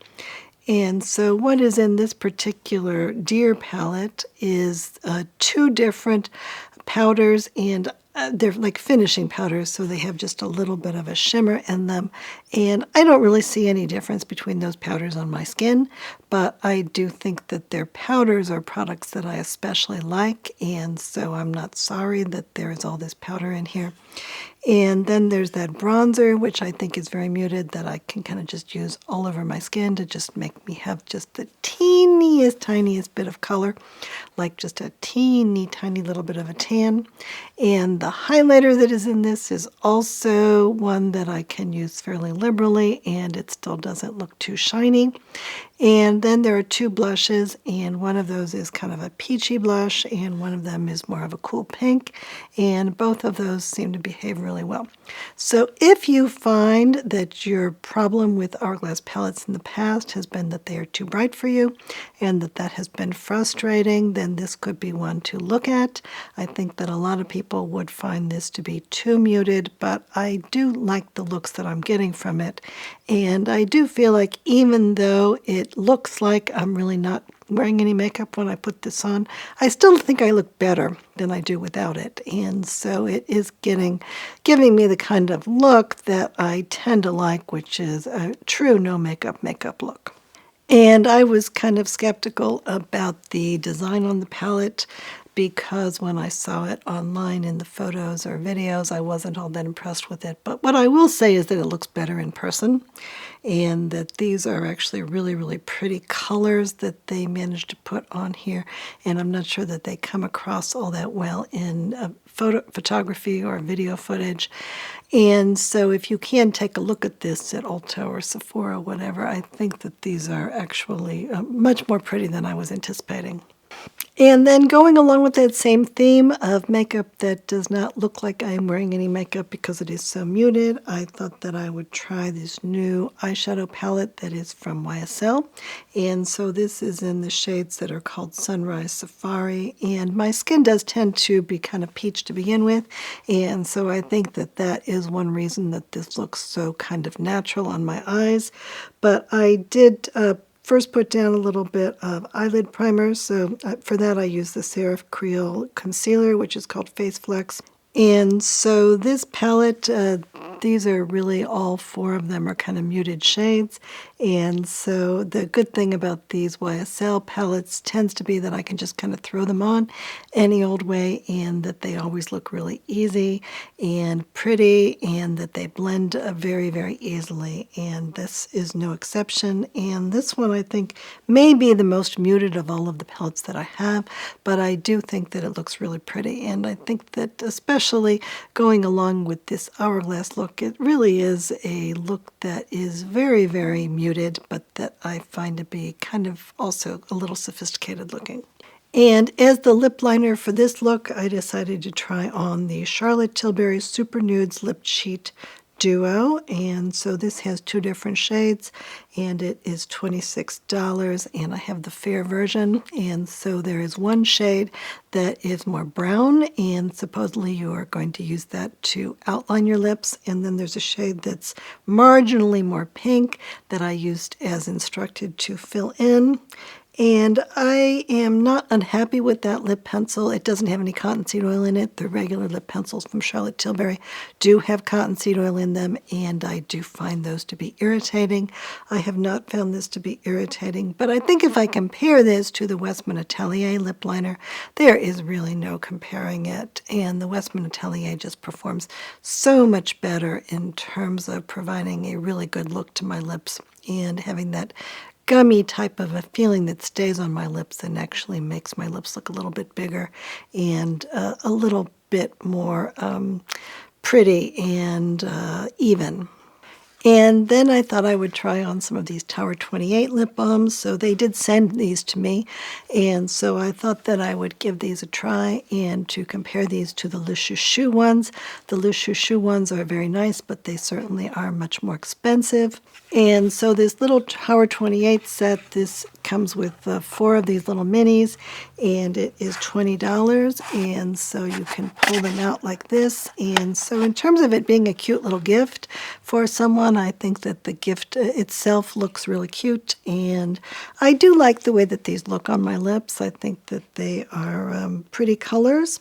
And so what is in this particular Deer palette is two different powders, and they're like finishing powders, so they have just a little bit of a shimmer in them. And I don't really see any difference between those powders on my skin, but I do think that their powders are products that I especially like, and so I'm not sorry that there is all this powder in here. And then there's that bronzer, which I think is very muted, that I can kind of just use all over my skin to just make me have just the teeniest, tiniest bit of color, like just a teeny, tiny little bit of a tan. And the highlighter that is in this is also one that I can use fairly liberally, and it still doesn't look too shiny. And then there are two blushes, and one of those is kind of a peachy blush, and one of them is more of a cool pink, and both of those seem to behave really well. So if you find that your problem with hourglass palettes in the past has been that they are too bright for you, and that has been frustrating, then this could be one to look at. I think that a lot of people would find this to be too muted, but I do like the looks that I'm getting from it, and I do feel like even though it looks like I'm really not wearing any makeup when I put this on, I still think I look better than I do without it. And so it is giving me the kind of look that I tend to like, which is a true no makeup look. And I was kind of skeptical about the design on the palette, because when I saw it online in the photos or videos, I wasn't all that impressed with it. But what I will say is that it looks better in person, and that these are actually really, really pretty colors that they managed to put on here. And I'm not sure that they come across all that well in photography or video footage. And so if you can take a look at this at Ulta or Sephora, whatever, I think that these are actually much more pretty than I was anticipating. And then going along with that same theme of makeup that does not look like I am wearing any makeup because it is so muted, I thought that I would try this new eyeshadow palette that is from YSL. And so this is in the shades that are called Sunrise Safari. And my skin does tend to be kind of peach to begin with. And so I think that that is one reason that this looks so kind of natural on my eyes. But I did first put down a little bit of eyelid primer, so for that I use the Serif Creole Concealer, which is called Face Flex. And so this palette, these are really all four of them are kind of muted shades. And so the good thing about these YSL palettes tends to be that I can just kind of throw them on any old way, and that they always look really easy and pretty, and that they blend very, very easily. And this is no exception. And this one I think may be the most muted of all of the palettes that I have, but I do think that it looks really pretty. And I think that especially going along with this hourglass look, it really is a look that is very, very muted, but that I find to be kind of also a little sophisticated looking. And as the lip liner for this look, I decided to try on the Charlotte Tilbury Super Nudes Lip Cheat Duo. And so this has two different shades, and it is $26, and I have the fair version. And so there is one shade that is more brown, and supposedly you are going to use that to outline your lips. And then there's a shade that's marginally more pink that I used as instructed to fill in. And I am not unhappy with that lip pencil. It doesn't have any cottonseed oil in it. The regular lip pencils from Charlotte Tilbury do have cottonseed oil in them, and I do find those to be irritating. I have not found this to be irritating, but I think if I compare this to the Westman Atelier lip liner, there is really no comparing it. And the Westman Atelier just performs so much better in terms of providing a really good look to my lips and having that gummy type of a feeling that stays on my lips and actually makes my lips look a little bit bigger and a little bit more pretty and even. And then I thought I would try on some of these Tower 28 lip balms. So they did send these to me. And so I thought that I would give these a try and to compare these to the Le Chouchou ones. The Le Chouchou ones are very nice, but they certainly are much more expensive. And so this little Tower 28 set, this comes with 4 of these little minis, and it is $20. And so you can pull them out like this. And so in terms of it being a cute little gift for someone, I think that the gift itself looks really cute. And I do like the way that these look on my lips. I think that they are pretty colors.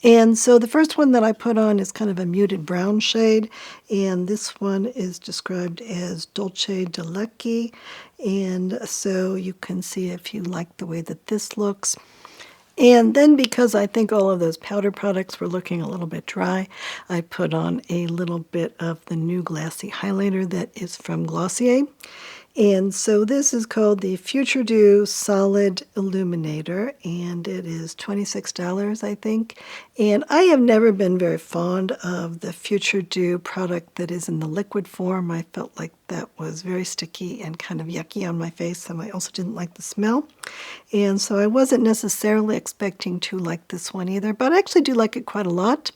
And so the first one that I put on is kind of a muted brown shade, and this one is described as Dolce de Leche, and so you can see if you like the way that this looks. And then because I think all of those powder products were looking a little bit dry, I put on a little bit of the new Glassy highlighter that is from Glossier. And so this is called the Future Dew Solid Illuminator, and it is $26, I think. And I have never been very fond of the Future Dew product that is in the liquid form. I felt like that was very sticky and kind of yucky on my face, and I also didn't like the smell. And so I wasn't necessarily expecting to like this one either, but I actually do like it quite a lot.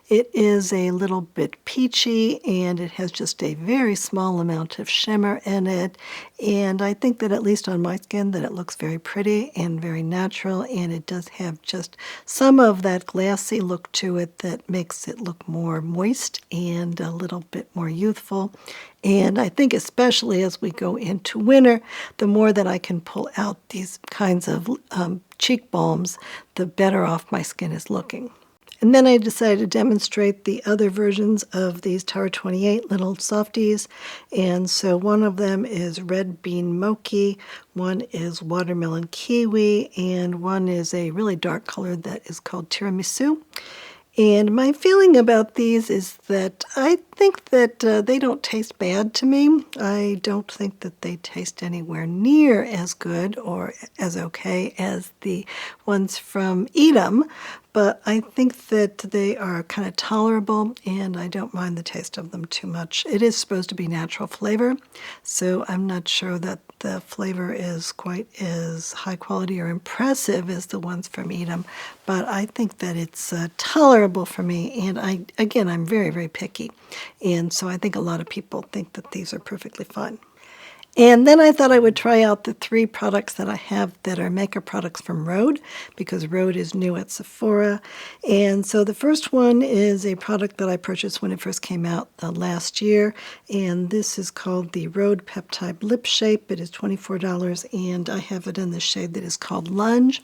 It is a little bit peachy, and it has just a very small amount of shimmer in it. And I think that at least on my skin that it looks very pretty and very natural, and it does have just some of that glassy look to it that makes it look more moist and a little bit more youthful. And I think especially as we go into winter, the more that I can pull out these kinds of cheek balms, the better off my skin is looking. And then I decided to demonstrate the other versions of these Tower 28 little softies. And so one of them is Red Bean Mochi, one is Watermelon Kiwi, and one is a really dark color that is called Tiramisu. And my feeling about these is that I think that they don't taste bad to me. I don't think that they taste anywhere near as good or as okay as the ones from Edam, but I think that they are kind of tolerable, and I don't mind the taste of them too much. It is supposed to be natural flavor, so I'm not sure that the flavor is quite as high quality or impressive as the ones from Edam, but I think that it's tolerable for me, and I'm very, very picky, and so I think a lot of people think that these are perfectly fine. And then I thought I would try out the 3 products that I have that are makeup products from Rhode, because Rhode is new at Sephora. And so the first one is a product that I purchased when it first came out last year, and this is called the Rhode Peptide Lip Shape. It is $24, and I have it in the shade that is called Lunge.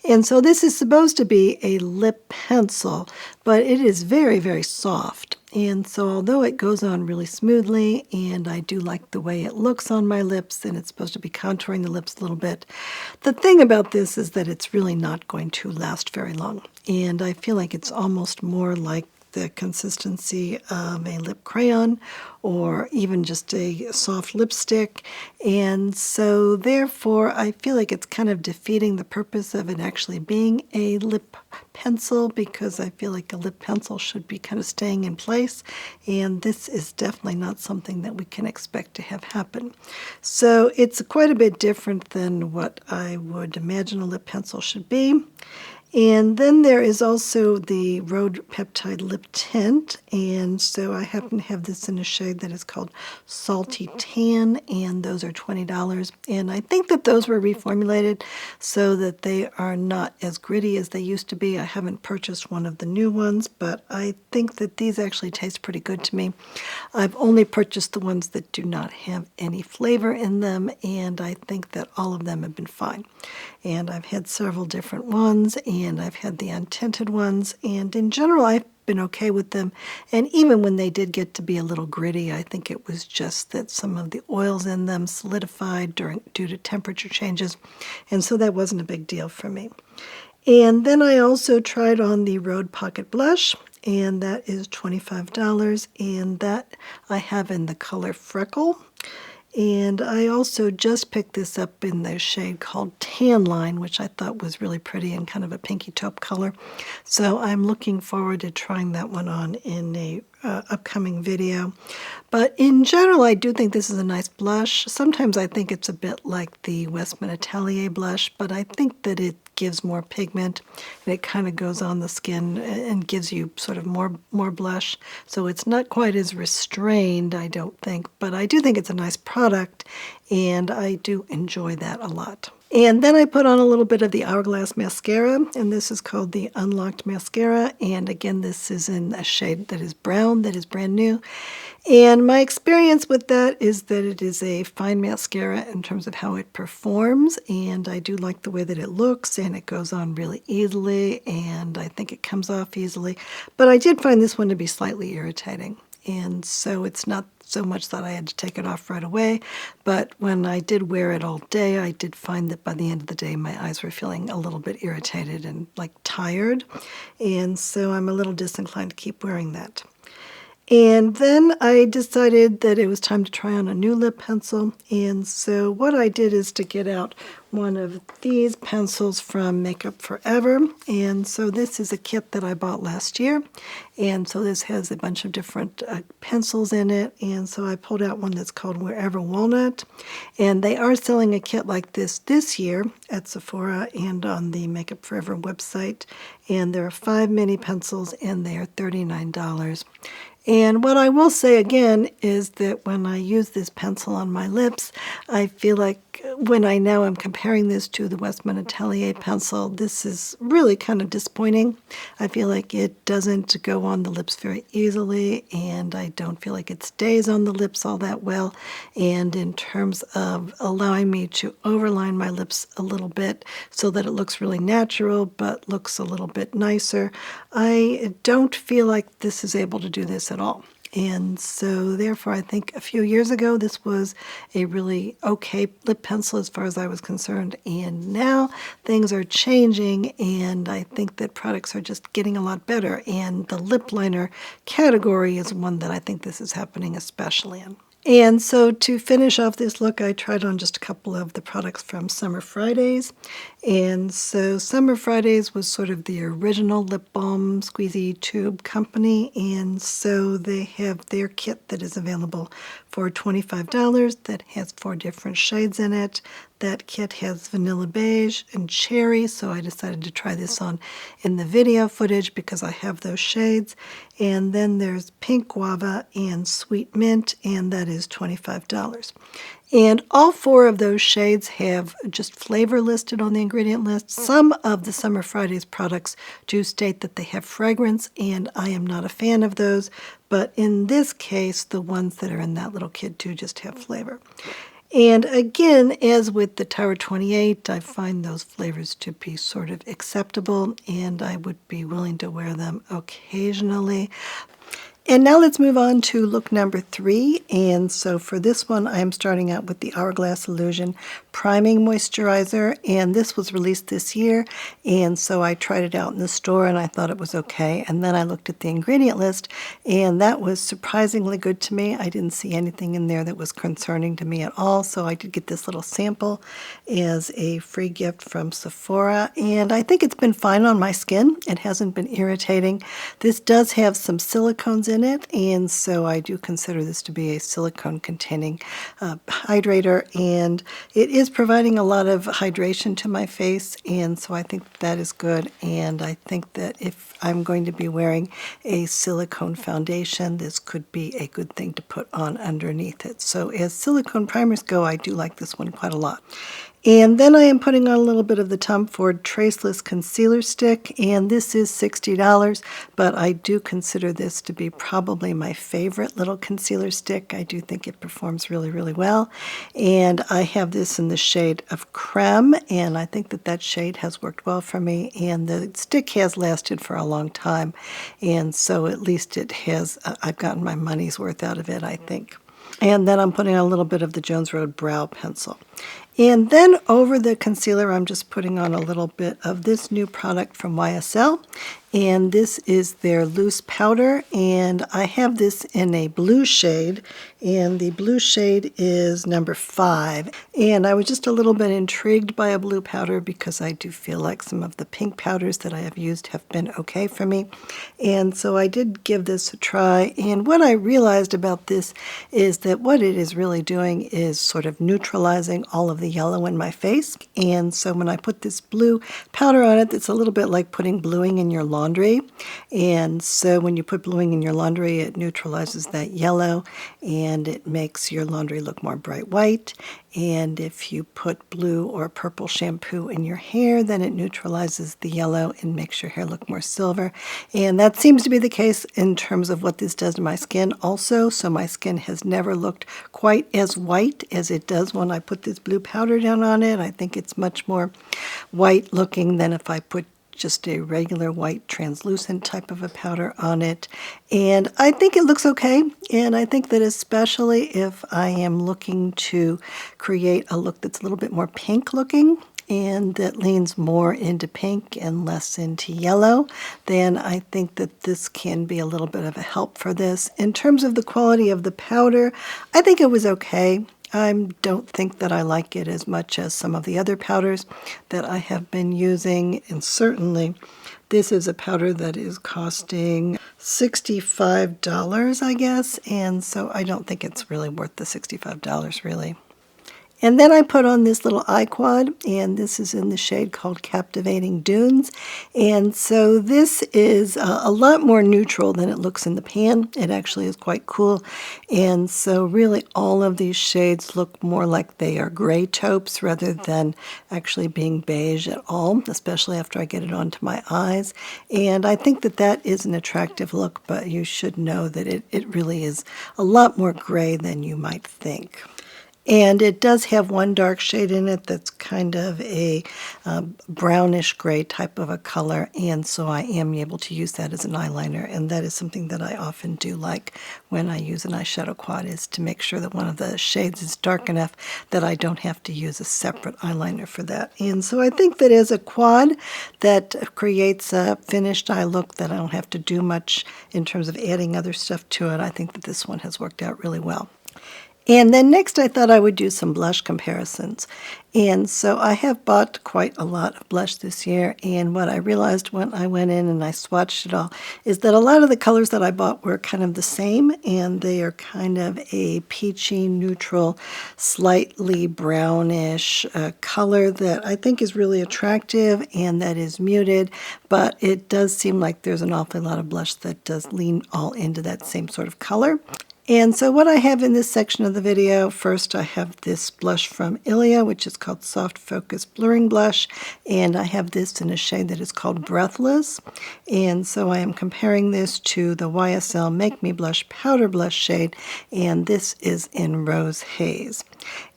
And so this is supposed to be a lip pencil, but it is very, very soft. And so although it goes on really smoothly, and I do like the way it looks on my lips, and it's supposed to be contouring the lips a little bit, the thing about this is that it's really not going to last very long. And I feel like it's almost more like the consistency of a lip crayon or even just a soft lipstick. And so therefore I feel like it's kind of defeating the purpose of it actually being a lip pencil, because I feel like a lip pencil should be kind of staying in place, and this is definitely not something that we can expect to have happen. So it's quite a bit different than what I would imagine a lip pencil should be. And then there is also the Rhode Peptide Lip Tint, and so I happen to have this in a shade that is called Salty Tan, and those are $20. And I think that those were reformulated so that they are not as gritty as they used to be. I haven't purchased one of the new ones, but I think that these actually taste pretty good to me. I've only purchased the ones that do not have any flavor in them, and I think that all of them have been fine. And I've had several different ones, and I've had the untinted ones, and in general I've been okay with them. And even when they did get to be a little gritty, I think it was just that some of the oils in them solidified due to temperature changes, and so that wasn't a big deal for me. And then I also tried on the Rhode Pocket Blush, and that is $25, and that I have in the color Freckle. And I also just picked this up in the shade called Tan Line, which I thought was really pretty and kind of a pinky taupe color. So I'm looking forward to trying that one on in a upcoming video. But in general, I do think this is a nice blush. Sometimes I think it's a bit like the Westman Atelier blush, but I think that it gives more pigment and it kind of goes on the skin and gives you sort of more blush. So it's not quite as restrained, I don't think, but I do think it's a nice product and I do enjoy that a lot. And then I put on a little bit of the Hourglass mascara, and this is called the Unlocked Mascara. And again, this is in a shade that is brown, that is brand new. And my experience with that is that it is a fine mascara in terms of how it performs, and I do like the way that it looks, and it goes on really easily, and I think it comes off easily. But I did find this one to be slightly irritating, and so it's not so much that I had to take it off right away, but when I did wear it all day, I did find that by the end of the day, my eyes were feeling a little bit irritated and like tired, and so I'm a little disinclined to keep wearing that. And then I decided that it was time to try on a new lip pencil. And so what I did is to get out one of these pencils from Makeup Forever. And so this is a kit that I bought last year. And so this has a bunch of different pencils in it. And so I pulled out one that's called Wherever Walnut. And they are selling a kit like this year at Sephora and on the Makeup Forever website. And there are 5 mini pencils and they are $39. And what I will say again is that when I use this pencil on my lips, I feel like when I now am comparing this to the Westman Atelier pencil, this is really kind of disappointing. I feel like it doesn't go on the lips very easily, and I don't feel like it stays on the lips all that well. And in terms of allowing me to overline my lips a little bit so that it looks really natural but looks a little bit nicer, I don't feel like this is able to do this at all. And so therefore I think a few years ago this was a really okay lip pencil as far as I was concerned, and now things are changing and I think that products are just getting a lot better, and the lip liner category is one that I think this is happening especially in. And so to finish off this look, I tried on just a couple of the products from Summer Fridays. And so Summer Fridays was sort of the original lip balm squeezy tube company. And so they have their kit that is available for $25 that has 4 different shades in it. That kit has vanilla beige and cherry, so I decided to try this on in the video footage because I have those shades. And then there's pink guava and sweet mint, and that is $25. And all 4 of those shades have just flavor listed on the ingredient list. Some of the Summer Fridays products do state that they have fragrance, and I am not a fan of those. But in this case, the ones that are in that little kit do just have flavor. And again, as with the Tower 28, I find those flavors to be sort of acceptable, and I would be willing to wear them occasionally. And now let's move on to look number 3. And so for this one, I'm starting out with the Hourglass Illusion Priming Moisturizer. And this was released this year. And so I tried it out in the store and I thought it was okay. And then I looked at the ingredient list and that was surprisingly good to me. I didn't see anything in there that was concerning to me at all. So I did get this little sample as a free gift from Sephora. And I think it's been fine on my skin. It hasn't been irritating. This does have some silicones in it, and so I do consider this to be a silicone containing hydrator, and it is providing a lot of hydration to my face, and so I think that is good. And I think that if I'm going to be wearing a silicone foundation, this could be a good thing to put on underneath it. So as silicone primers go, I do like this one quite a lot. And then I am putting on a little bit of the Tom Ford Traceless Concealer Stick, and this is $60, but I do consider this to be probably my favorite little concealer stick. I do think it performs really, really well. And I have this in the shade of Creme, and I think that that shade has worked well for me, and the stick has lasted for a long time, and so at least it has, I've gotten my money's worth out of it, I think. And then I'm putting on a little bit of the Jones Road Brow Pencil. And then over the concealer, I'm just putting on a little bit of this new product from YSL. and this is their loose powder, and I have this in a blue shade, and the blue shade is number 5. And I was just a little bit intrigued by a blue powder because I do feel like some of the pink powders that I have used have been okay for me. And so I did give this a try, and what I realized about this is that what it is really doing is sort of neutralizing all of the yellow in my face. And so when I put this blue powder on it, it's a little bit like putting bluing in your laundry. And so when you put bluing in your laundry, it neutralizes that yellow and it makes your laundry look more bright white. And if you put blue or purple shampoo in your hair, then it neutralizes the yellow and makes your hair look more silver. And that seems to be the case in terms of what this does to my skin also. So my skin has never looked quite as white as it does when I put this blue powder down on it. I think it's much more white looking than if I put just a regular white translucent type of a powder on it. And I think it looks okay. And I think that especially if I am looking to create a look that's a little bit more pink looking and that leans more into pink and less into yellow, then I think that this can be a little bit of a help for this. In terms of the quality of the powder, I think it was okay. I don't think that I like it as much as some of the other powders that I have been using, and certainly this is a powder that is costing $65, I guess, and so I don't think it's really worth the $65 really. And then I put on this little eye quad, and this is in the shade called Captivating Dunes. And so this is a lot more neutral than it looks in the pan. It actually is quite cool. And so really all of these shades look more like they are gray taupes rather than actually being beige at all, especially after I get it onto my eyes. And I think that that is an attractive look, but you should know that it really is a lot more gray than you might think. And it does have one dark shade in it that's kind of a brownish gray type of a color, and so I am able to use that as an eyeliner, and that is something that I often do like when I use an eyeshadow quad, is to make sure that one of the shades is dark enough that I don't have to use a separate eyeliner for that. And so I think that as a quad that creates a finished eye look that I don't have to do much in terms of adding other stuff to it, I think that this one has worked out really well. And then next I thought I would do some blush comparisons. And so I have bought quite a lot of blush this year, and what I realized when I went in and I swatched it all is that a lot of the colors that I bought were kind of the same, and they are kind of a peachy, neutral, slightly brownish color that I think is really attractive and that is muted, but it does seem like there's an awful lot of blush that does lean all into that same sort of color. And so what I have in this section of the video, first I have this blush from Ilia, which is called Soft Focus Blurring Blush, and I have this in a shade that is called Breathless. And so I am comparing this to the YSL Make Me Blush Powder Blush shade, and this is in Rose Haze.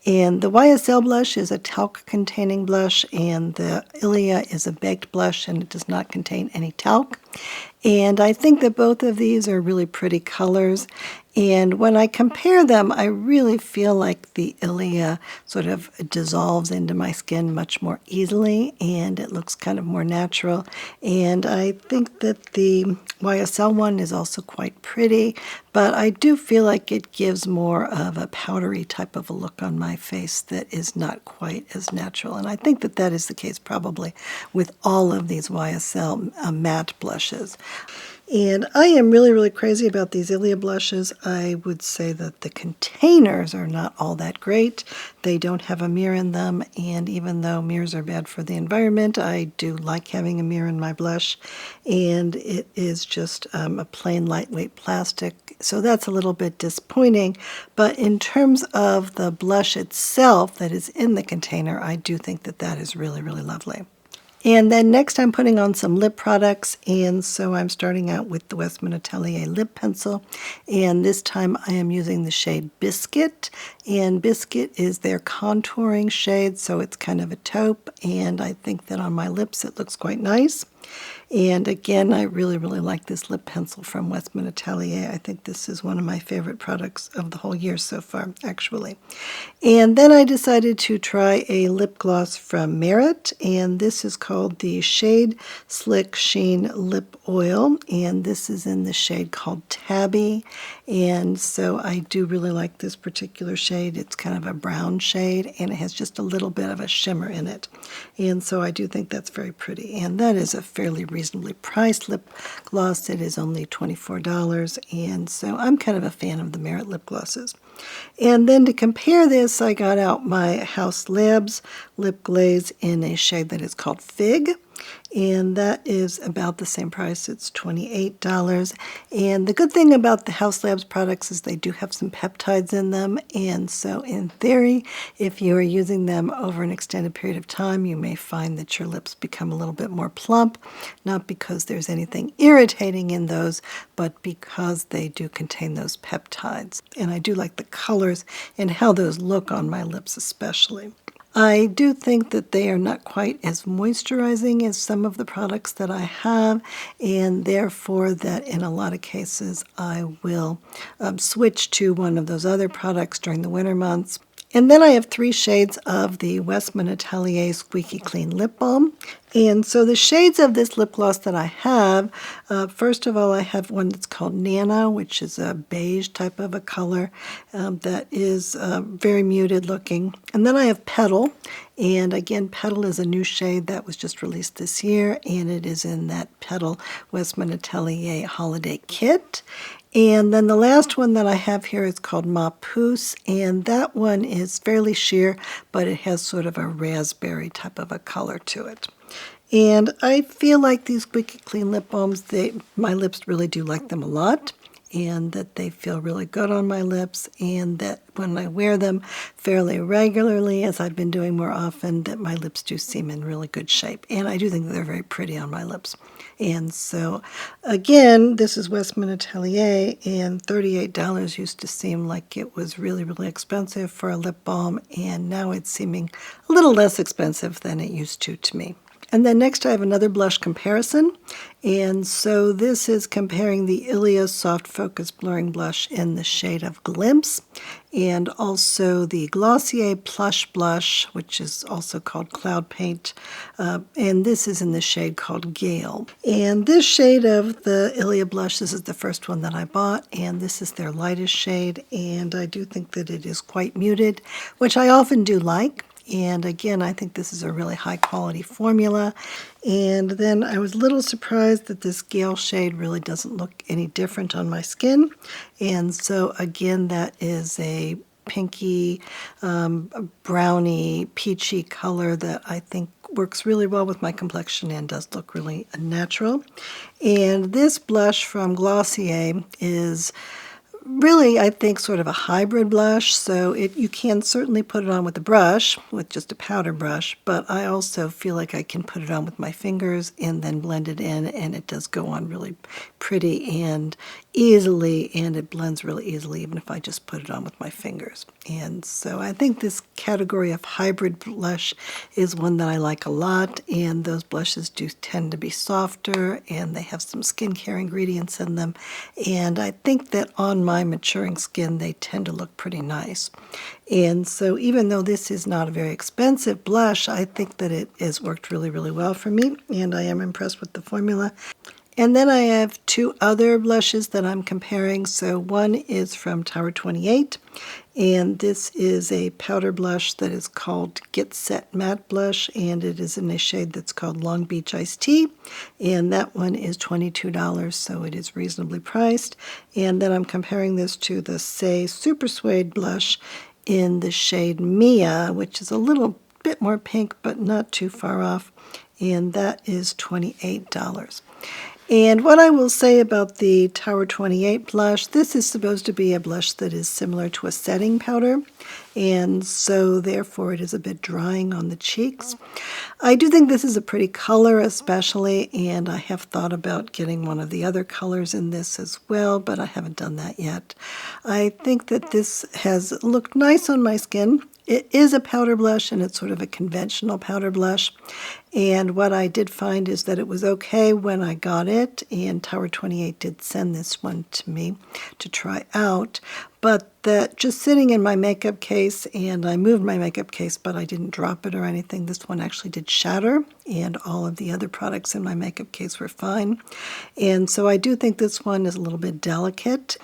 And the YSL blush is a talc-containing blush, and the Ilia is a baked blush, and it does not contain any talc. And I think that both of these are really pretty colors. And when I compare them, I really feel like the Ilia sort of dissolves into my skin much more easily, and it looks kind of more natural. And I think that the YSL one is also quite pretty, but I do feel like it gives more of a powdery type of a look on my face that is not quite as natural. And I think that that is the case probably with all of these YSL matte blushes. And I am really, really crazy about these Ilia blushes. I would say that the containers are not all that great. They don't have a mirror in them, and even though mirrors are bad for the environment, I do like having a mirror in my blush. And it is just a plain lightweight plastic, so that's a little bit disappointing. But in terms of the blush itself that is in the container, I do think that that is really, really lovely. And then next I'm putting on some lip products, and so I'm starting out with the Westman Atelier lip pencil, and this time I am using the shade Biscuit, and Biscuit is their contouring shade, so it's kind of a taupe, and I think that on my lips it looks quite nice. And again, I really, really like this lip pencil from Westman Atelier. I think this is one of my favorite products of the whole year so far, actually. And then I decided to try a lip gloss from Merit, and this is called the Shade Slick Sheen Lip Oil, and this is in the shade called Tabby. And so I do really like this particular shade. It's kind of a brown shade, and it has just a little bit of a shimmer in it. And so I do think that's very pretty. And that is a fairly reasonably priced lip gloss. It is only $24, and so I'm kind of a fan of the Merit lip glosses. And then to compare this, I got out my House Labs lip glaze in a shade that is called Fig. And that is about the same price. It's $28. And the good thing about the House Labs products is they do have some peptides in them. And so in theory, if you are using them over an extended period of time, you may find that your lips become a little bit more plump, not because there's anything irritating in those, but because they do contain those peptides. And I do like the colors and how those look on my lips especially. I do think that they are not quite as moisturizing as some of the products that I have, and therefore that in a lot of cases I will switch to one of those other products during the winter months. And then I have 3 shades of the Westman Atelier Squeaky Clean Lip Balm. And so the shades of this lip gloss that I have, first of all, I have one that's called Nana, which is a beige type of a color that is very muted looking. And then I have Petal. And again, Petal is a new shade that was just released this year, and it is in that Petal Westman Atelier Holiday Kit. And then the last one that I have here is called Ma Pousse, and that one is fairly sheer, but it has sort of a raspberry type of a color to it. And I feel like these Squeaky Clean lip balms, my lips really do like them a lot, and that they feel really good on my lips, and that when I wear them fairly regularly, as I've been doing more often, that my lips do seem in really good shape. And I do think they're very pretty on my lips. And so, again, this is Westman Atelier, and $38 used to seem like it was really, really expensive for a lip balm, and now it's seeming a little less expensive than it used to me. And then next I have another blush comparison, and so this is comparing the Ilia Soft Focus Blurring Blush in the shade of Glimpse, and also the Glossier Plush Blush, which is also called Cloud Paint, and this is in the shade called Gale. And this shade of the Ilia blush, this is the first one that I bought, and this is their lightest shade, and I do think that it is quite muted, which I often do like. And again, I think this is a really high quality formula. And then I was a little surprised that this Gale shade really doesn't look any different on my skin. And so again, that is a pinky, browny, peachy color that I think works really well with my complexion and does look really natural. And this blush from Glossier is really, I think, sort of a hybrid blush, so you can certainly put it on with a brush, with just a powder brush, but I also feel like I can put it on with my fingers and then blend it in, and it does go on really pretty and easily, and it blends really easily even if I just put it on with my fingers. And so I think this category of hybrid blush is one that I like a lot, and those blushes do tend to be softer, and they have some skincare ingredients in them, and I think that on my maturing skin they tend to look pretty nice. And so even though this is not a very expensive blush, I think that it has worked really, really well for me, and I am impressed with the formula. And then I have 2 other blushes that I'm comparing. So one is from Tower 28, and this is a powder blush that is called Get Set Matte Blush, and it is in a shade that's called Long Beach Iced Tea, and that one is $22, so it is reasonably priced. And then I'm comparing this to the Say Super Suede blush in the shade Mia, which is a little bit more pink, but not too far off, and that is $28. And what I will say about the Tower 28 blush, this is supposed to be a blush that is similar to a setting powder. and so therefore it is a bit drying on the cheeks. I do think this is a pretty color especially, and I have thought about getting one of the other colors in this as well, but I haven't done that yet. I think that this has looked nice on my skin. It is a powder blush, and it's sort of a conventional powder blush. And what I did find is that it was okay when I got it, and Tower 28 did send this one to me to try out. But that just sitting in my makeup case, and I moved my makeup case, but I didn't drop it or anything. This one actually did shatter, and all of the other products in my makeup case were fine. And so I do think this one is a little bit delicate.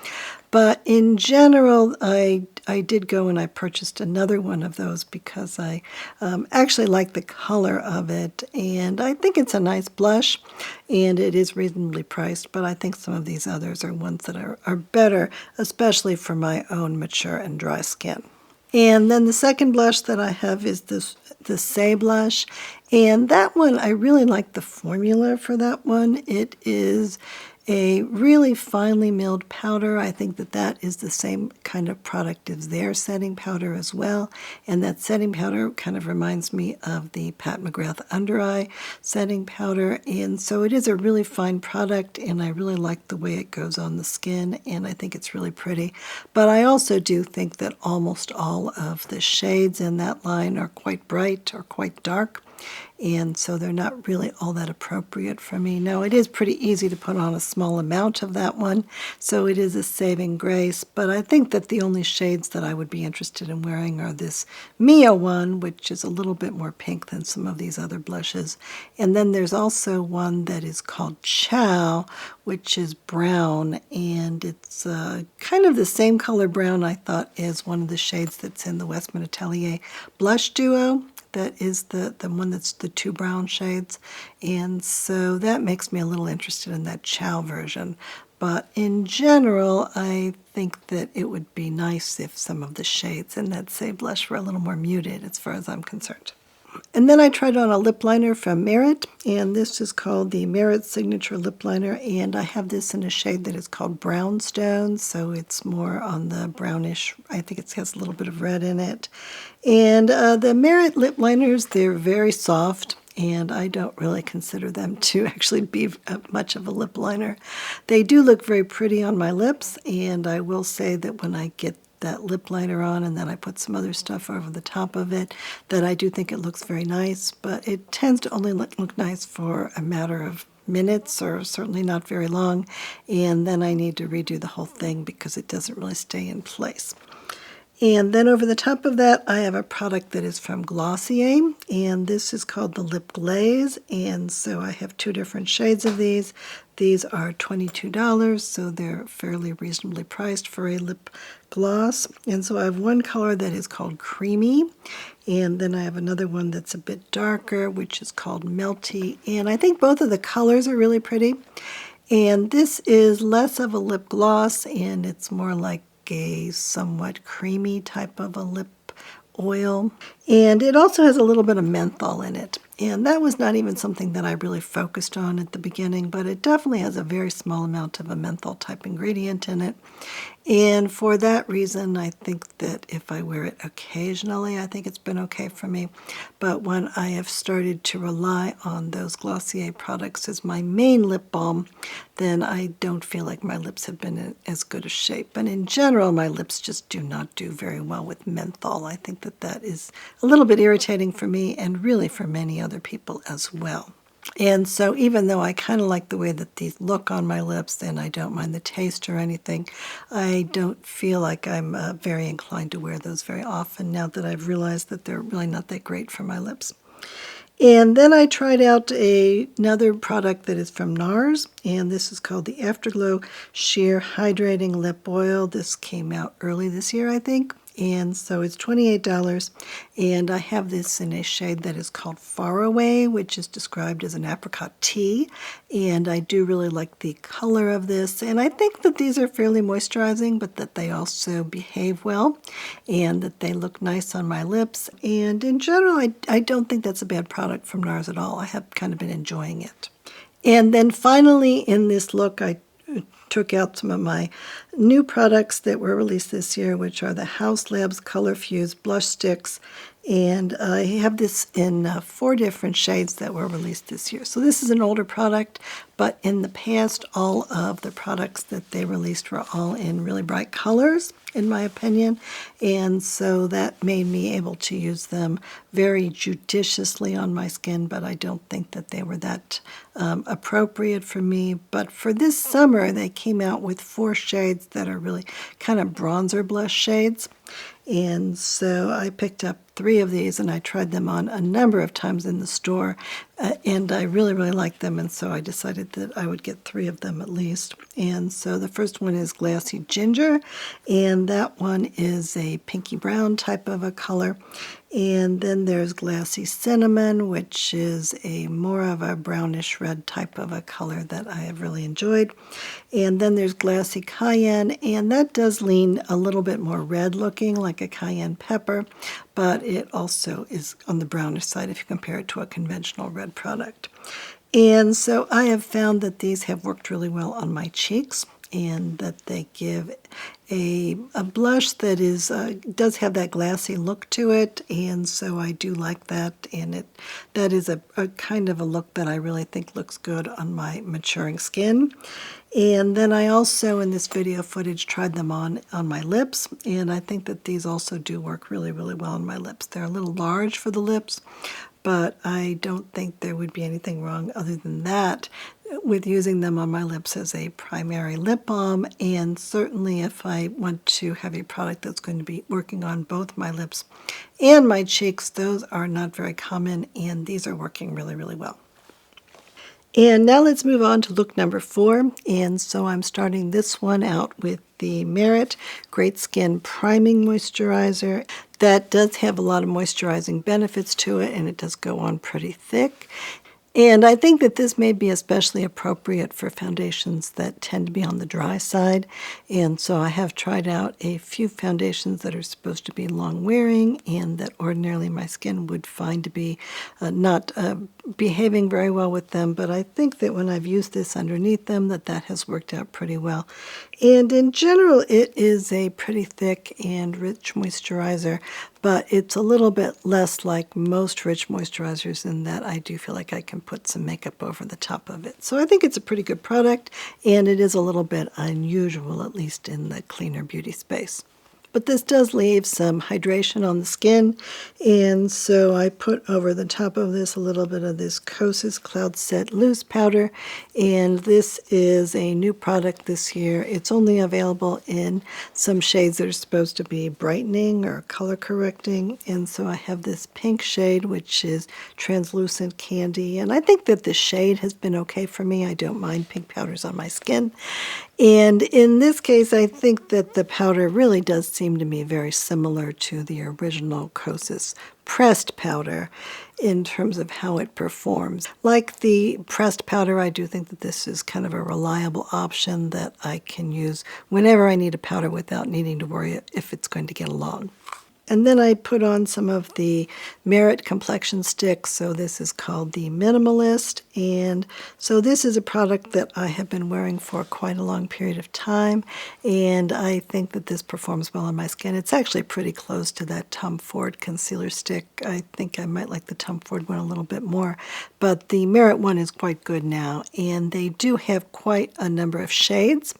But in general, I did go and I purchased another one of those because I actually like the color of it. And I think it's a nice blush, and it is reasonably priced. But I think some of these others are ones that are better, especially for my own mature and dry skin. And then the second blush that I have is the Say blush. And that one, I really like the formula for that one. It is a really finely milled powder. I think that that is the same kind of product as their setting powder as well. And that setting powder kind of reminds me of the Pat McGrath Under Eye setting powder. And so it is a really fine product, and I really like the way it goes on the skin, and I think it's really pretty. But I also do think that almost all of the shades in that line are quite bright or quite dark, and so they're not really all that appropriate for me. Now, it is pretty easy to put on a small amount of that one, so it is a saving grace, but I think that the only shades that I would be interested in wearing are this Mia one, which is a little bit more pink than some of these other blushes, and then there's also one that is called Chow, which is brown, and it's kind of the same color brown, I thought, as one of the shades that's in the Westman Atelier Blush Duo. That is the one that's the two brown shades, and so that makes me a little interested in that Chow version. But in general, I think that it would be nice if some of the shades in that Say blush were a little more muted as far as I'm concerned. And then I tried on a lip liner from Merit, and this is called the Merit Signature Lip Liner, and I have this in a shade that is called Brownstone, so it's more on the brownish. I think it has a little bit of red in it. And the Merit lip liners, they're very soft, and I don't really consider them to actually be much of a lip liner. They do look very pretty on my lips, and I will say that when I get that lip liner on and then I put some other stuff over the top of it, that I do think it looks very nice, but it tends to only look nice for a matter of minutes, or certainly not very long, and then I need to redo the whole thing because it doesn't really stay in place. And then over the top of that, I have a product that is from Glossier, and this is called the Lip Glaze, and so I have two different shades of these. These are $22, so they're fairly reasonably priced for a lip gloss. And so I have one color that is called Creamy, and then I have another one that's a bit darker, which is called Melty, and I think both of the colors are really pretty. And this is less of a lip gloss, and it's more like a somewhat creamy type of a lip oil, and it also has a little bit of menthol in it, and that was not even something that I really focused on at the beginning, but it definitely has a very small amount of a menthol type ingredient in it, and for that reason I think that if I wear it occasionally, I think it's been okay for me. But when I have started to rely on those Glossier products as my main lip balm, then I don't feel like my lips have been in as good a shape. And in general, my lips just do not do very well with menthol. I think that that is a little bit irritating for me, and really for many other people as well. And so even though I kind of like the way that these look on my lips, and I don't mind the taste or anything, I don't feel like I'm very inclined to wear those very often now that I've realized that they're really not that great for my lips. And then I tried out another product that is from NARS, and this is called the Afterglow Sheer Hydrating Lip Oil. This came out early this year, I think. And so it's $28, and I have this in a shade that is called Faraway, which is described as an apricot tea, and I do really like the color of this, and I think that these are fairly moisturizing, but that they also behave well, and that they look nice on my lips, and in general, I don't think that's a bad product from NARS at all. I have kind of been enjoying it. And then finally in this look, I took out some of my new products that were released this year, which are the House Labs Color Fuse Blush Sticks. And I have this in 4 different shades that were released this year. So this is an older product, but in the past, all of the products that they released were all in really bright colors, in my opinion. And so that made me able to use them very judiciously on my skin, but I don't think that they were that appropriate for me. But for this summer, they came out with 4 shades that are really kind of bronzer blush shades. And so I picked up 3 of these and I tried them on a number of times in the store, and I really, really liked them, and so I decided that I would get 3 of them at least. And so the first one is Glassy Ginger, and that one is a pinky brown type of a color. And then there's Glassy Cinnamon, which is a more of a brownish red type of a color that I have really enjoyed. And then there's Glassy Cayenne, and that does lean a little bit more red looking, like a cayenne pepper, but it also is on the brownish side if you compare it to a conventional red product. And so I have found that these have worked really well on my cheeks, and that they give a blush that is does have that glassy look to it, and so I do like that, and that is a kind of a look that I really think looks good on my maturing skin. And then I also, in this video footage, tried them on my lips, and I think that these also do work really, really well on my lips. They're a little large for the lips, but I don't think there would be anything wrong other than that with using them on my lips as a primary lip balm. And certainly if I want to have a product that's going to be working on both my lips and my cheeks, those are not very common, and these are working really, really well. And now let's move on to look number 4. And so I'm starting this one out with the Merit Great Skin Priming Moisturizer. That does have a lot of moisturizing benefits to it, and it does go on pretty thick. And I think that this may be especially appropriate for foundations that tend to be on the dry side. And so I have tried out a few foundations that are supposed to be long wearing and that ordinarily my skin would find to be not behaving very well with them. But I think that when I've used this underneath them, that has worked out pretty well. And in general, it is a pretty thick and rich moisturizer, but it's a little bit less like most rich moisturizers in that I do feel like I can put some makeup over the top of it. So I think it's a pretty good product, and it is a little bit unusual, at least in the cleaner beauty space. But this does leave some hydration on the skin, and so I put over the top of this a little bit of this Kosas Cloud Set Loose Powder, and this is a new product this year. It's only available in some shades that are supposed to be brightening or color correcting, and so I have this pink shade, which is Translucent Candy, and I think that the shade has been okay for me. I don't mind pink powders on my skin. And in this case, I think that the powder really does seem to me very similar to the original Kosas pressed powder in terms of how it performs. Like the pressed powder, I do think that this is kind of a reliable option that I can use whenever I need a powder without needing to worry if it's going to get along. And then I put on some of the Merit complexion sticks. So this is called the Minimalist. And so this is a product that I have been wearing for quite a long period of time. And I think that this performs well on my skin. It's actually pretty close to that Tom Ford concealer stick. I think I might like the Tom Ford one a little bit more. But the Merit one is quite good now. And they do have quite a number of shades.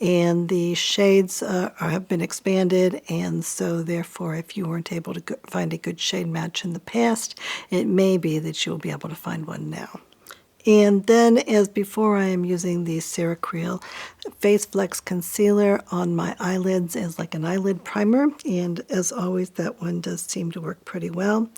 And the shades have been expanded, and so therefore if you weren't able to find a good shade match in the past, it may be that you'll be able to find one now. And then, as before, I am using the CeraCreal Face Flex Concealer on my eyelids as like an eyelid primer, and as always, that one does seem to work pretty well.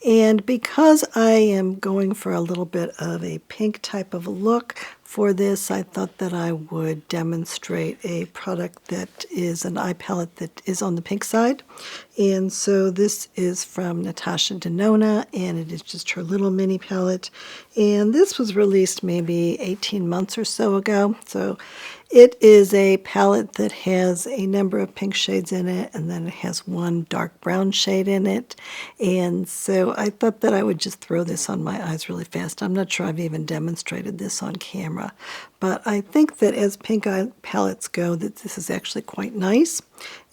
And because I am going for a little bit of a pink type of a look for this, I thought that I would demonstrate a product that is an eye palette that is on the pink side. And so this is from Natasha Denona, and it is just her little mini palette. And this was released maybe 18 months or so ago. So It is a palette that has a number of pink shades in it, and then it has one dark brown shade in it. And so I thought that I would just throw this on my eyes really fast. I'm not sure I've even demonstrated this on camera, but I think that as pink eye palettes go, that this is actually quite nice.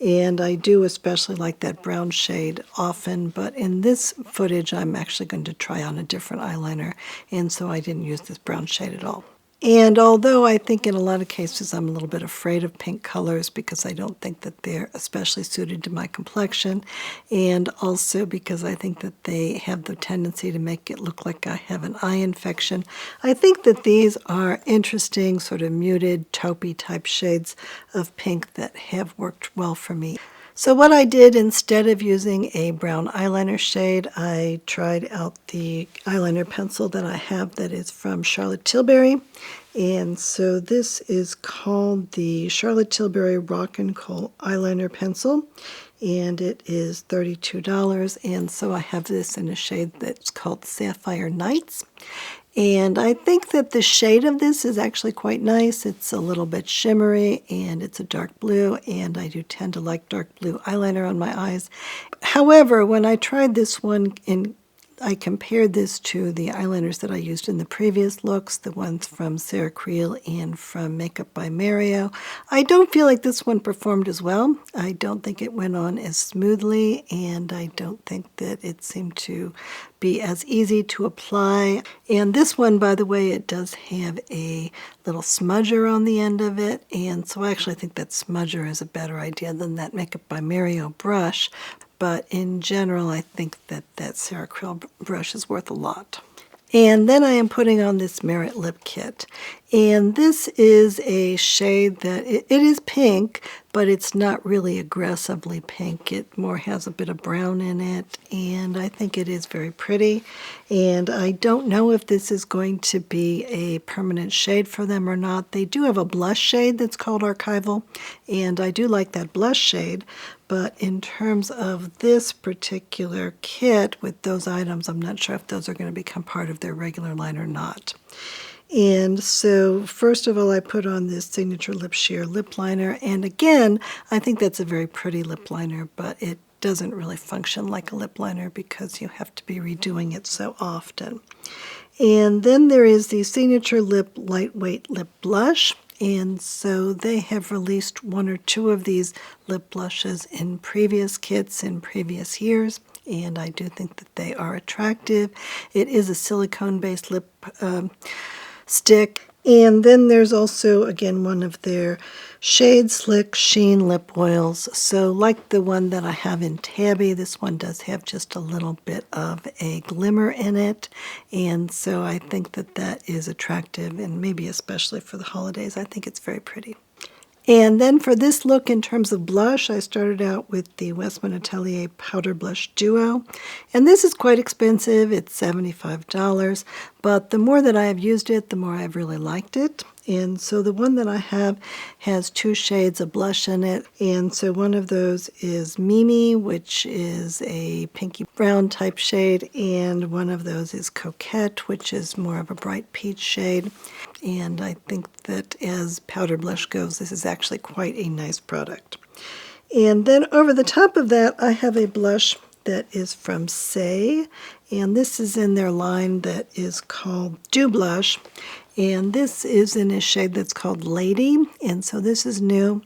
And I do especially like that brown shade often, but in this footage I'm actually going to try on a different eyeliner, and so I didn't use this brown shade at all. And although I think in a lot of cases I'm a little bit afraid of pink colors because I don't think that they're especially suited to my complexion, and also because I think that they have the tendency to make it look like I have an eye infection, I think that these are interesting, sort of muted, taupey type shades of pink that have worked well for me. So what I did, instead of using a brown eyeliner shade, I tried out the eyeliner pencil that I have that is from Charlotte Tilbury. And so this is called the Charlotte Tilbury Rock and Coal Eyeliner Pencil. And it is $32. And so I have this in a shade that's called Sapphire Nights. And I think that the shade of this is actually quite nice. It's a little bit shimmery, and it's a dark blue, and I do tend to like dark blue eyeliner on my eyes. However, when I tried this one I compared this to the eyeliners that I used in the previous looks, the ones from Sarah Creel and from Makeup by Mario. I don't feel like this one performed as well. I don't think it went on as smoothly, and I don't think that it seemed to be as easy to apply. And this one, by the way, it does have a little smudger on the end of it, and so I actually think that smudger is a better idea than that Makeup by Mario brush. But in general, I think that that Sarah Creel brush is worth a lot. And then I am putting on this Merit Lip Kit. And this is a shade that, it is pink, but it's not really aggressively pink. It more has a bit of brown in it, and I think it is very pretty. And I don't know if this is going to be a permanent shade for them or not. They do have a blush shade that's called Archival, and I do like that blush shade. But in terms of this particular kit with those items, I'm not sure if those are going to become part of their regular line or not. And so first of all, I put on this Signature Lip Sheer lip liner. And again, I think that's a very pretty lip liner, but it doesn't really function like a lip liner because you have to be redoing it so often. And then there is the Signature Lip Lightweight Lip Blush. And so they have released one or two of these lip blushes in previous kits in previous years, and I do think that they are attractive. It is a silicone-based lip stick. And then there's also, again, one of their Shade Slick Sheen lip oils. So like the one that I have in Tabby, this one does have just a little bit of a glimmer in it. And so I think that that is attractive, and maybe especially for the holidays. I think it's very pretty. And then for this look, in terms of blush, I started out with the Westman Atelier Powder Blush Duo. And this is quite expensive. It's $75. But the more that I have used it, the more I've really liked it. And so the one that I have has two shades of blush in it. And so one of those is Mimi, which is a pinky brown type shade. And one of those is Coquette, which is more of a bright peach shade. And I think that as powder blush goes, this is actually quite a nice product. And then over the top of that, I have a blush that is from Say. And this is in their line that is called Dew Blush. And this is in a shade that's called Lady, and so this is new,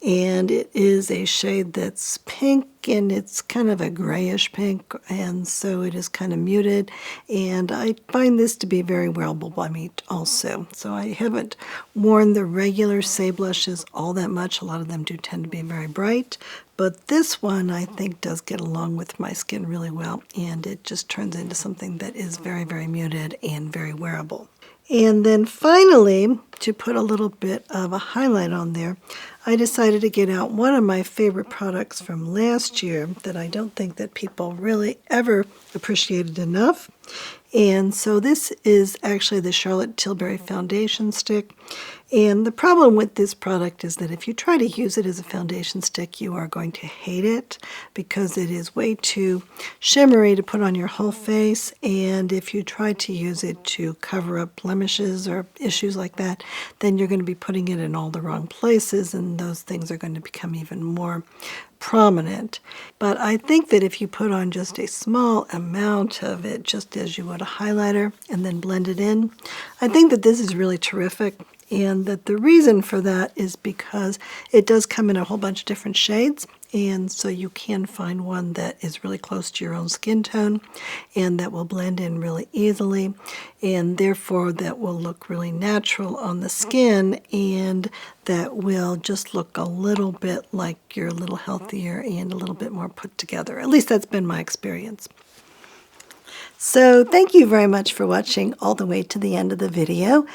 and it is a shade that's pink, and it's kind of a grayish pink, and so it is kind of muted, and I find this to be very wearable by me also. So I haven't worn the regular Say blushes all that much. A lot of them do tend to be very bright, but this one I think does get along with my skin really well, and it just turns into something that is very, very muted and very wearable. And then finally, to put a little bit of a highlight on there, I decided to get out one of my favorite products from last year that I don't think that people really ever appreciated enough. And so this is actually the Charlotte Tilbury Foundation Stick. And the problem with this product is that if you try to use it as a foundation stick, you are going to hate it because it is way too shimmery to put on your whole face. And if you try to use it to cover up blemishes or issues like that, then you're going to be putting it in all the wrong places, and those things are going to become even more prominent. But I think that if you put on just a small amount of it, just as you would a highlighter, and then blend it in, I think that this is really terrific. And that the reason for that is because it does come in a whole bunch of different shades, and so you can find one that is really close to your own skin tone and that will blend in really easily, and therefore that will look really natural on the skin, and that will just look a little bit like you're a little healthier and a little bit more put together. At least that's been my experience. So thank you very much for watching all the way to the end of the video.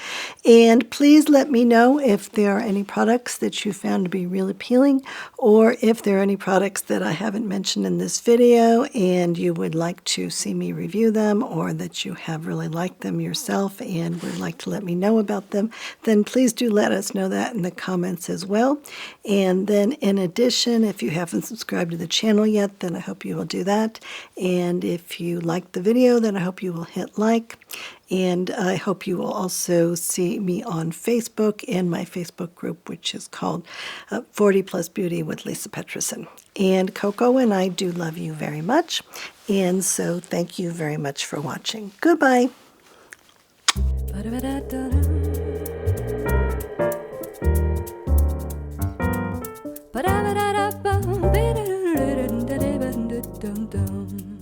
And please let me know if there are any products that you found to be really appealing, or if there are any products that I haven't mentioned in this video and you would like to see me review them, or that you have really liked them yourself and would like to let me know about them, then please do let us know that in the comments as well. And then in addition, if you haven't subscribed to the channel yet, then I hope you will do that. And if you like the video, then I hope you will hit like, and I hope you will also see me on Facebook in my Facebook group, which is called 40 Plus Beauty with Lisa Peterson. And Coco and I do love you very much, and so thank you very much for watching. Goodbye. Ba-da-ba-da-da-bum, ba-da-da-da-da-da-da-da-da-da-da-da-da-da.